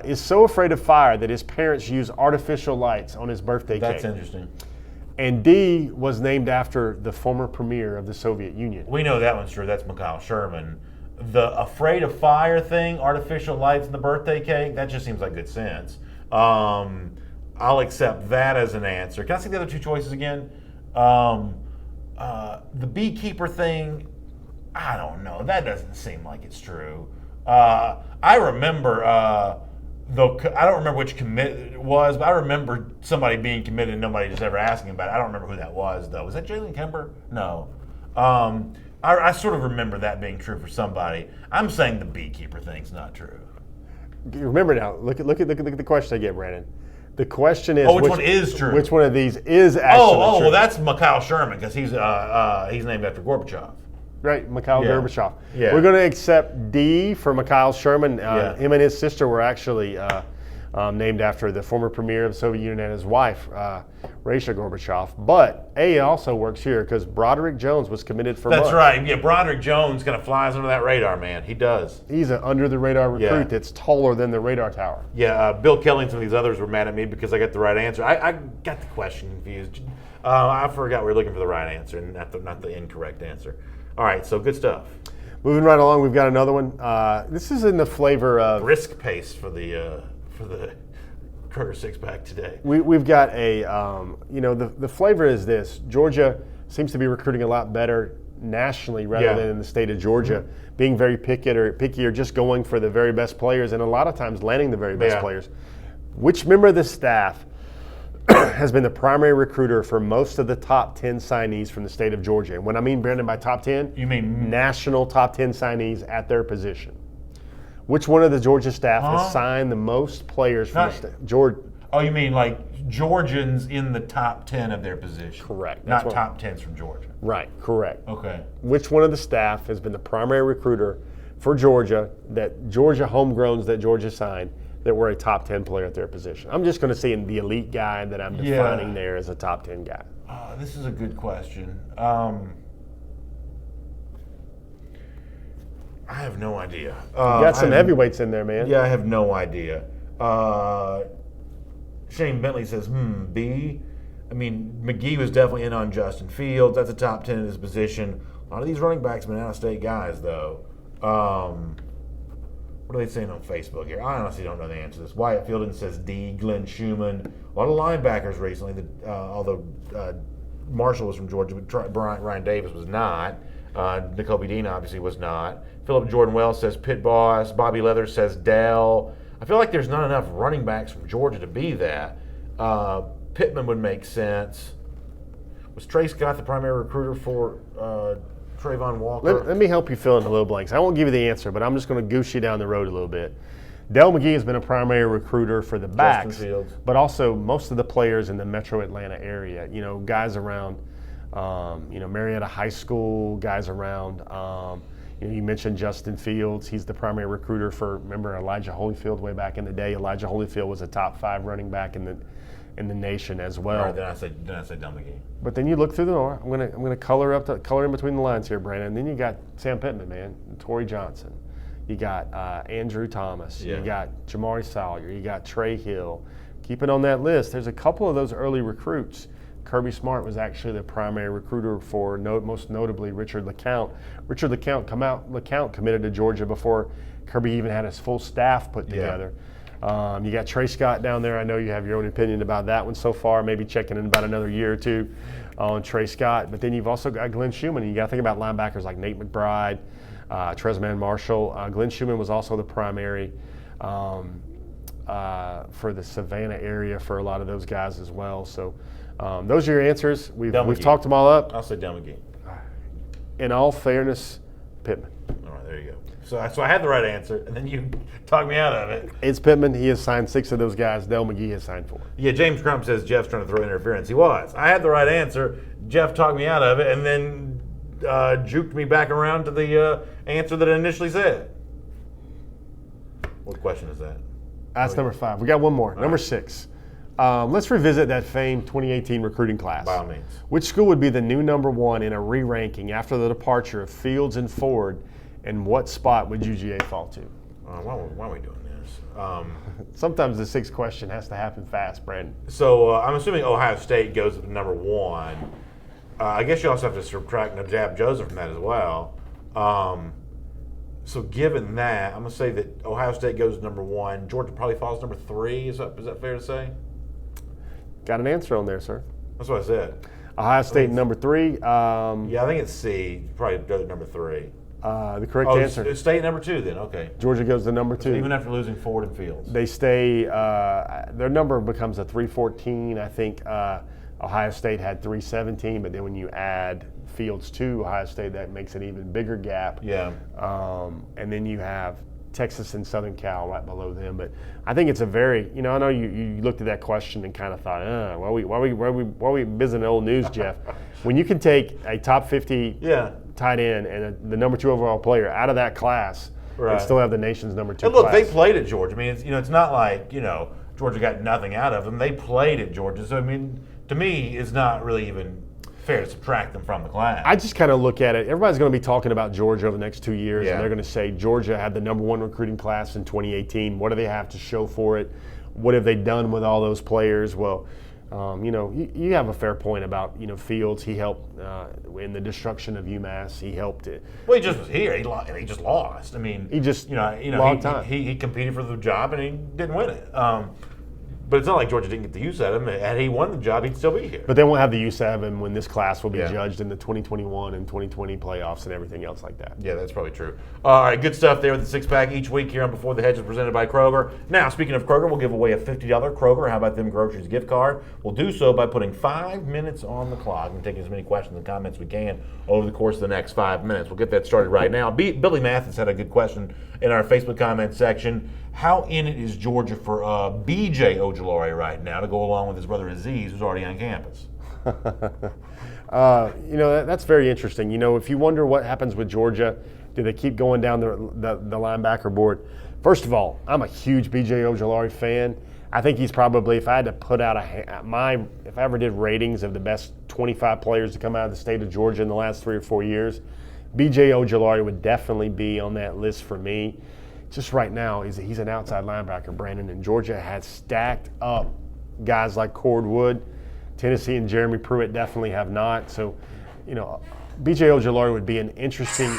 Is so afraid of fire that his parents use artificial lights on his birthday That's cake. interesting. And D, was named after the former premier of the Soviet Union. We know that one's true. That's Mikhail Sherman. The afraid of fire thing, artificial lights in the birthday cake, that just seems like good sense. I'll accept that as an answer. Can I see the other two choices again? The beekeeper thing, I don't know. That doesn't seem like it's true. I remember, though I don't remember which commit it was, but I remember somebody being committed and nobody just ever asking about it. I don't remember who that was, though. Was that Jalen Kemper? No. I sort of remember that being true for somebody. I'm saying the beekeeper thing's not true. Remember now, look at the question I get, Brandon. The question is, which one is true? Which one of these is actually true? Well, that's Mikhail Sherman because he's named after Gorbachev. Right, Mikhail Gorbachev. Yeah. We're going to accept D for Mikhail Sherman. Yeah. Him and his sister were actually named after the former premier of the Soviet Union and his wife, Rasha Gorbachev. But A also works here because Broderick Jones was committed for months. That's right. Yeah, Broderick Jones kind of flies under that radar, man. He does. He's an under-the-radar recruit that's taller than the radar tower. Yeah, Bill Kelly and some of these others were mad at me because I got the right answer. I got the question confused. I forgot we were looking for the right answer and not the incorrect answer. All right, so good stuff. Moving right along, we've got another one. This is in the flavor of brisk pace for the Kroger six-pack today. We've got a the flavor is this. Georgia seems to be recruiting a lot better nationally rather than in the state of Georgia, being very picky or just going for the very best players and a lot of times landing the very best players. Which member of the staff has been the primary recruiter for most of the top 10 signees from the state of Georgia? And when I mean, Brandon, by top 10, you mean national top 10 signees at their position. Which one of the Georgia staff has signed the most players from the state? Georgia. Oh, you mean like Georgians in the top 10 of their position? Correct. Not top 10s from Georgia. Right, correct. Okay. Which one of the staff has been the primary recruiter for Georgia, that Georgia homegrowns that Georgia signed, that were a top 10 player at their position? I'm just going to say the elite guy that I'm defining there as a top 10 guy. This is a good question. I have no idea. You got some heavyweights in there, man. Yeah, I have no idea. Shane Bentley says, B. I mean, McGee was definitely in on Justin Fields. That's a top 10 in his position. A lot of these running backs have been out-of-state guys, though. What are they saying on Facebook here? I honestly don't know the answer to this. Wyatt Fielding says D. Glenn Schumann. A lot of linebackers recently, although Marshall was from Georgia, but Ryan Davis was not. N'Kobe Dean obviously was not. Philip Jordan Wells says Pit Boss. Bobby Leathers says Dell. I feel like there's not enough running backs from Georgia to be that. Pittman would make sense. Was Trey Scott the primary recruiter for Trayvon Walker? Let me help you fill in the little blanks. I won't give you the answer, but I'm just going to goose you down the road a little bit. Dell McGee has been a primary recruiter for the backs, but also most of the players in the metro Atlanta area. You know, guys around, Marietta High School, guys around. You mentioned Justin Fields. He's the primary recruiter for, remember Elijah Holyfield way back in the day. Elijah Holyfield was a top 5 running back in the nation as well. All right, then I say Del McGee. But then you look through the door. I'm gonna color in between the lines here, Brandon. And then you got Sam Pittman, man, Torrey Johnson. You got Andrew Thomas. Yeah. You got Jamari Sawyer. You got Trey Hill. Keep it on that list. There's a couple of those early recruits. Kirby Smart was actually the primary recruiter for most notably Richard LeCount. Richard LeCount committed to Georgia before Kirby even had his full staff put together. You got Trey Scott down there. I know you have your own opinion about that one so far. Maybe checking in about another year or two on Trey Scott. But then you've also got Glenn Schumann. You got to think about linebackers like Nate McBride, Trezman Marshall. Glenn Schumann was also the primary for the Savannah area for a lot of those guys as well. So Those are your answers. We've McGee. talked them all up. I'll say Del McGee. In all fairness, Pittman. All right, there you go. So I had the right answer, and then you talked me out of it. It's Pittman. He has signed 6 of those guys. Del McGee has signed 4. Yeah, James Crump says Jeff's trying to throw interference. He was. I had the right answer. Jeff talked me out of it, and then juked me back around to the answer that I initially said. What question is that? That's number 5. We got one more. Number 6. Let's revisit that famed 2018 recruiting class. By all means. Which school would be the new number 1 in a re-ranking after the departure of Fields and Ford, and what spot would UGA fall to? Why are we doing this? Sometimes the 6th question has to happen fast, Brandon. So I'm assuming Ohio State goes to number 1. I guess you also have to subtract Najab Joseph from that as well. So given that, I'm going to say that Ohio State goes to number 1. Georgia probably falls number 3. Is that fair to say? Got an answer on there, sir. That's what I said. Ohio State number 3. Yeah, I think it's C. Probably go to number 3. The correct answer. It's State number 2 then. Okay. Georgia goes to number 2. So even after losing Ford and Fields, they stay. Their number becomes a 314. I think Ohio State had 317, but then when you add Fields to Ohio State, that makes an even bigger gap. Yeah. And then you have Texas and Southern Cal right below them. But I think it's a very, I know you looked at that question and kind of thought, why are we visiting old news, Jeff? When you can take a top 50 tight end and the number 2 overall player out of that class and still have the nation's number 2 and look, class. they played at Georgia. I mean, it's not like, Georgia got nothing out of them. They played at Georgia. So, I mean, to me, it's not really even fair to subtract them from the class. I just kind of look at it. Everybody's going to be talking about Georgia over the next 2 years, Yeah. and they're going to say Georgia had the number 1 recruiting class in 2018. What do they have to show for it? What have they done with all those players? Well, you have a fair point about Fields. He helped in the destruction of UMass. He helped it. Well, he just was here. He just lost. I mean, He just long time. He competed for the job and he didn't win it. But it's not like Georgia didn't get the use out of him. Had he won the job, he'd still be here. But they won't have the use out of him when this class will be Yeah. judged in the 2021 and 2020 playoffs and everything else like that. Yeah, that's probably true. All right, good stuff there with the 6-pack each week here on Before the Hedges presented by Kroger. Now, speaking of Kroger, we'll give away a $50 Kroger How About Them Groceries gift card. We'll do so by putting 5 minutes on the clock and taking as many questions and comments we can over the course of the next 5 minutes. We'll get that started right now. Billy Mathis had a good question in our Facebook comment section. How in it is Georgia for B.J. Ojulari right now to go along with his brother Aziz, who's already on campus? That's very interesting. If you wonder what happens with Georgia, do they keep going down the linebacker board? First of all, I'm a huge B.J. Ojulari fan. I think he's probably, if I had to put out if I ever did ratings of the best 25 players to come out of the state of Georgia in the last 3 or 4 years, B.J. Ojulari would definitely be on that list for me. Just right now, he's an outside linebacker, Brandon, and Georgia has stacked up guys like Cord Wood. Tennessee and Jeremy Pruitt definitely have not. So, B.J. Ojulari would be an interesting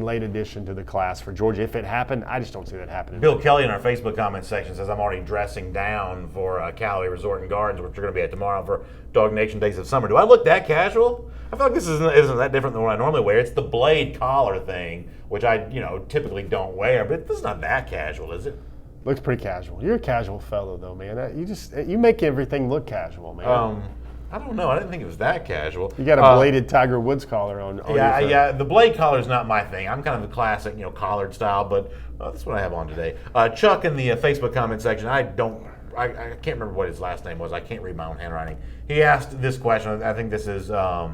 late addition to the class for Georgia. If it happened, I just don't see that happening. Bill Kelly in our Facebook comment section says, I'm already dressing down for Callaway Resort and Gardens, which we're going to be at tomorrow for Dog Nation Days of Summer. Do I look that casual? I feel like this isn't that different than what I normally wear. It's the blade collar thing, which I typically don't wear, but this is not that casual, is it? Looks pretty casual. You're a casual fellow, though, man. You make everything look casual, man. I don't know. I didn't think it was that casual. You got a bladed Tiger Woods collar on. Yeah. The blade collar is not my thing. I'm kind of the classic, collared style, but that's what I have on today. Chuck in the Facebook comment section. I can't remember what his last name was. I can't read my own handwriting. He asked this question. I think this is a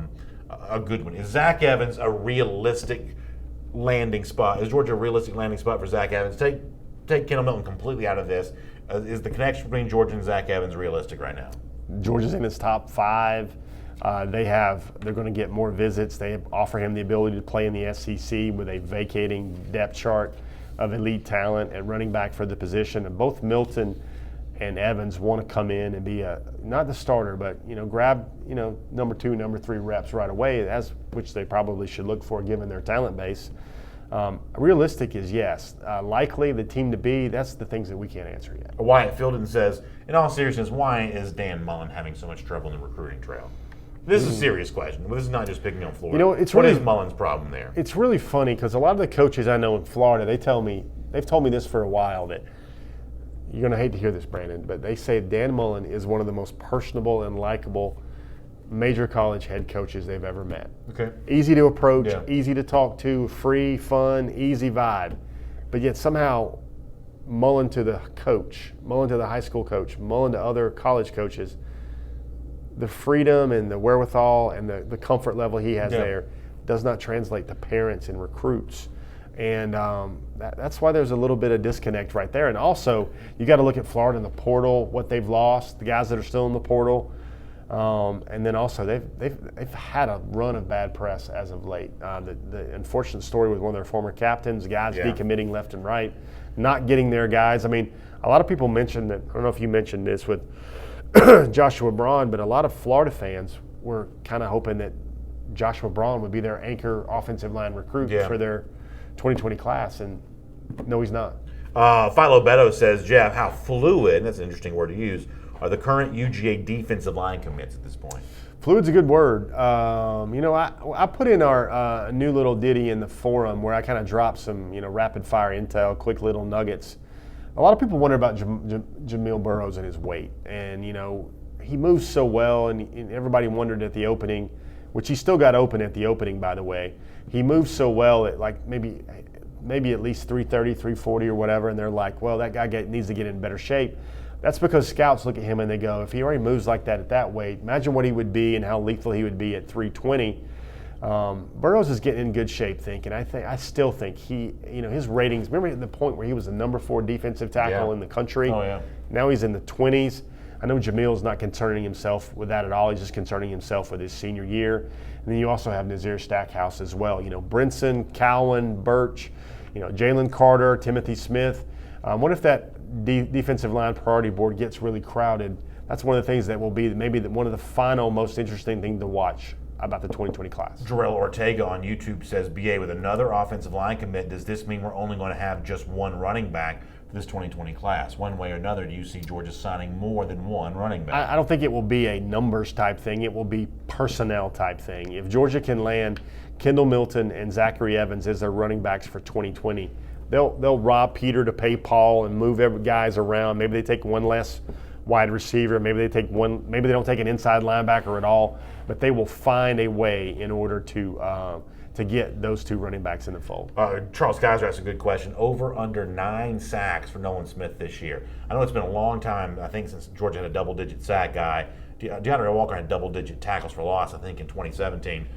good one. Is Zach Evans a realistic landing spot? Is Georgia a realistic landing spot for Zach Evans? Take Kendall Milton completely out of this. Is the connection between Georgia and Zach Evans realistic right now? Georgia's in his top 5. They're going to get more visits. They offer him the ability to play in the SEC with a vacating depth chart of elite talent at running back for the position. And both Milton and Evans want to come in and be not the starter, but grab number 2, number 3 reps right away, which they probably should look for given their talent base. Realistic is yes. Likely the team to be, that's the things that we can't answer yet. Wyatt Fielden says, in all seriousness, why is Dan Mullen having so much trouble in the recruiting trail? This is a serious question. This is not just picking on Florida. What is Mullen's problem there? It's really funny because a lot of the coaches I know in Florida, they've told me this for a while, that you're going to hate to hear this, Brandon, but they say Dan Mullen is one of the most personable and likable major college head coaches they've ever met. Okay. Easy to approach, easy to talk to, free, fun, easy vibe. But yet somehow Mullen to the coach, Mullen to the high school coach, Mullen to other college coaches, the freedom and the wherewithal and the comfort level he has there does not translate to parents and recruits. And that's why there's a little bit of disconnect right there. And also, you got to look at Florida in the portal, what they've lost, the guys that are still in the portal. And then also they've had a run of bad press as of late. The unfortunate story with one of their former captains, guys decommitting left and right, not getting their guys. I mean, a lot of people mentioned that. I don't know if you mentioned this with Joshua Braun, but a lot of Florida fans were kind of hoping that Joshua Braun would be their anchor offensive line recruit for their 2020 class, and no, he's not. Philo Beto says, Jeff, how fluid, and that's an interesting word to use, are the current UGA defensive line commits at this point? Fluid's a good word. I put in our new little ditty in the forum where I kind of dropped some, rapid fire intel, quick little nuggets. A lot of people wonder about Jamil Burroughs and his weight, and he moves so well, and everybody wondered at the opening, which he still got open at the opening, by the way. He moves so well at like maybe at least 330, 340 or whatever, and they're like, well, that guy needs to get in better shape. That's because scouts look at him and they go, if he already moves like that at that weight, imagine what he would be and how lethal he would be at 320. Burroughs is getting in good shape, and I still think his ratings. Remember at the point where he was the number 4 defensive tackle in the country. Oh yeah. Now he's in the 20s. I know Jamil's not concerning himself with that at all. He's just concerning himself with his senior year. And then you also have Nazir Stackhouse as well. Brinson, Cowan, Birch, Jalen Carter, Timothy Smith. What if that defensive line priority board gets really crowded? That's one of the things that will be maybe one of the final most interesting things to watch about the 2020 class. Jarrell Ortega on YouTube says, BA, with another offensive line commit, does this mean we're only going to have just one running back for this 2020 class? One way or another, do you see Georgia signing more than one running back? I don't think it will be a numbers type thing. It will be personnel type thing. If Georgia can land Kendall Milton and Zachary Evans as their running backs for 2020, they'll rob Peter to pay Paul and move every guys around. Maybe they take one less wide receiver. Maybe they don't take an inside linebacker at all. But they will find a way in order to get those 2 running backs in the fold. Charles Kaiser asked a good question. Over under 9 sacks for Nolan Smith this year. I know it's been a long time, I think, since Georgia had a double-digit sack guy. DeAndre Walker had double-digit tackles for loss, I think, in 2017.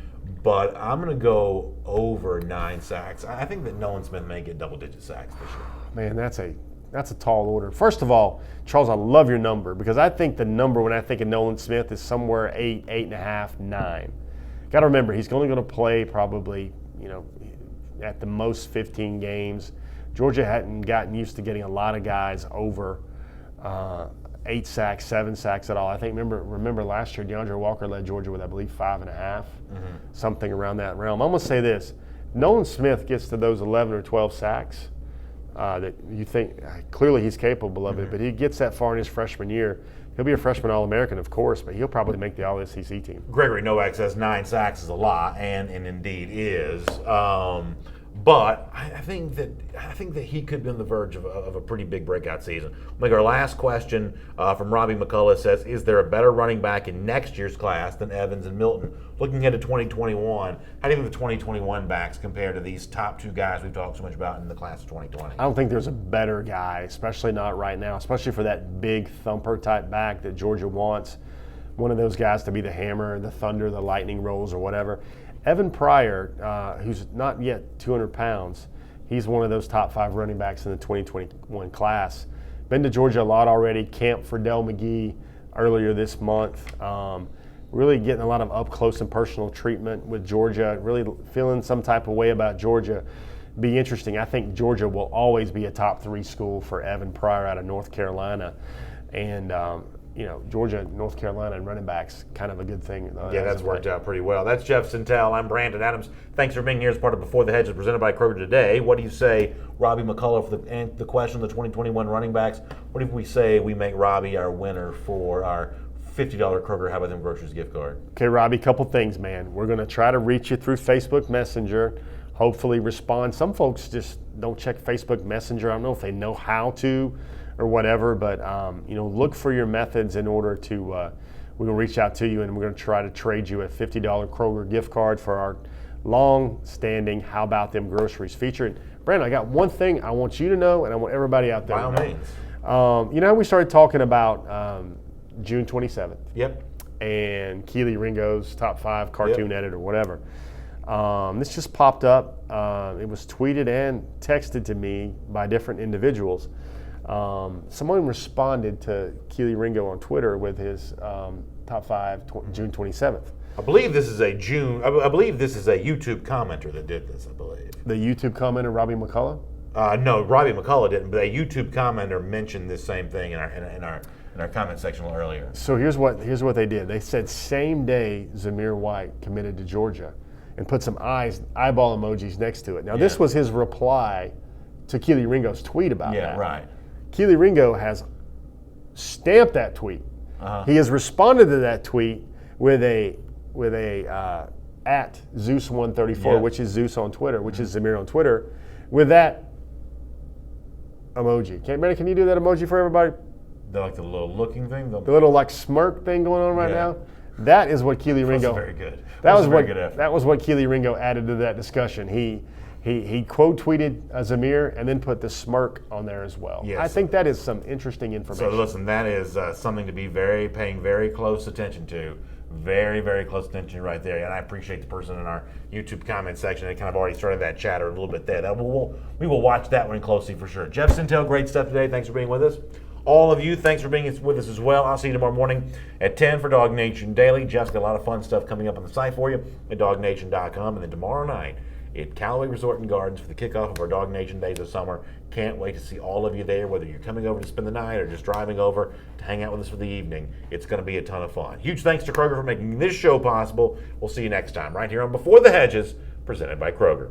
But I'm going to go over 9 sacks. I think that Nolan Smith may get double-digit sacks this year. Man, that's a tall order. First of all, Charles, I love your number because I think the number when I think of Nolan Smith is somewhere 8, 8.5, 9. Got to remember, he's only going to play probably, at the most 15 games. Georgia hadn't gotten used to getting a lot of guys over 8 sacks, 7 sacks at all. I think remember last year, DeAndre Walker led Georgia with, I believe, 5.5, something around that realm. I'm going to say this. Nolan Smith gets to those 11 or 12 sacks that you think clearly he's capable of it, but he gets that far in his freshman year. He'll be a freshman All-American, of course, but he'll probably make the All-SEC team. Gregory Novak says 9 sacks is a lot, and indeed is. But I think that he could be on the verge of a pretty big breakout season. We'll make our last question from Robbie McCullough says, is there a better running back in next year's class than Evans and Milton? Looking ahead to 2021, how do you think the 2021 backs compare to these top 2 guys we've talked so much about in the class of 2020? I don't think there's a better guy, especially not right now, especially for that big thumper type back that Georgia wants. One of those guys to be the hammer, the thunder, the lightning rolls or whatever. Evan Pryor, who's not yet 200 pounds, he's one of those top 5 running backs in the 2021 class. Been to Georgia a lot already, camped for Dell McGee earlier this month. Really getting a lot of up close and personal treatment with Georgia, really feeling some type of way about Georgia. Be interesting. I think Georgia will always be a top 3 school for Evan Pryor out of North Carolina. And Georgia, North Carolina, and running backs, kind of a good thing. Yeah, that's worked out pretty well. That's Jeff Sintel. I'm Brandon Adams. Thanks for being here as part of Before the Hedges, presented by Kroger today. What do you say, Robbie McCullough, for the question of the 2021 running backs? What if we say we make Robbie our winner for our $50 Kroger How About Them Groceries gift card? Okay, Robbie, couple things, man. We're going to try to reach you through Facebook Messenger, hopefully respond. Some folks just don't check Facebook Messenger. I don't know if they know how to or whatever. But look for your methods in order to. We're going to reach out to you, and we're going to try to trade you a $50 Kroger gift card for our long-standing How About Them groceries feature. And Brandon, I got one thing I want you to know, and I want everybody out there By to all know. means. We started talking about June 27th. Yep. And Keely Ringo's top 5 cartoon edit or whatever. This just popped up. It was tweeted and texted to me by different individuals. Someone responded to Keely Ringo on Twitter with his top 5 June 27th. I believe this is a YouTube commenter that did this. I believe the YouTube commenter Robbie McCullough. No, Robbie McCullough didn't, but a YouTube commenter mentioned this same thing in our comment section a little earlier. So here's what they did. They said same day Zamir White committed to Georgia, and put some eyeball emojis next to it. Now this was his reply to Keely Ringo's tweet about that. Yeah, right. Keely Ringo has stamped that tweet. He has responded to that tweet with a at Zeus134, which is Zeus on Twitter, which is Zamir on Twitter, with that emoji. Brandon, can you do that emoji for everybody? The little looking thing? The little smirk thing going on right now? That is what Keely Ringo. That's very good. That was very good effort. That was what Keely Ringo added to that discussion. He quote tweeted Zamir and then put the smirk on there as well. Yes. I think that is some interesting information. So listen, that is something to be paying very close attention to. Very, very close attention right there. And I appreciate the person in our YouTube comment section that kind of already started that chatter a little bit there. We will watch that one closely for sure. Jeff Sintel, great stuff today. Thanks for being with us. All of you, thanks for being with us as well. I'll see you tomorrow morning at 10 for Dog Nation Daily. Jeff's got a lot of fun stuff coming up on the site for you at dognation.com. And then tomorrow night at Callaway Resort and Gardens for the kickoff of our Dog Nation Days of Summer. Can't wait to see all of you there, whether you're coming over to spend the night or just driving over to hang out with us for the evening. It's going to be a ton of fun. Huge thanks to Kroger for making this show possible. We'll see you next time right here on Before the Hedges, presented by Kroger.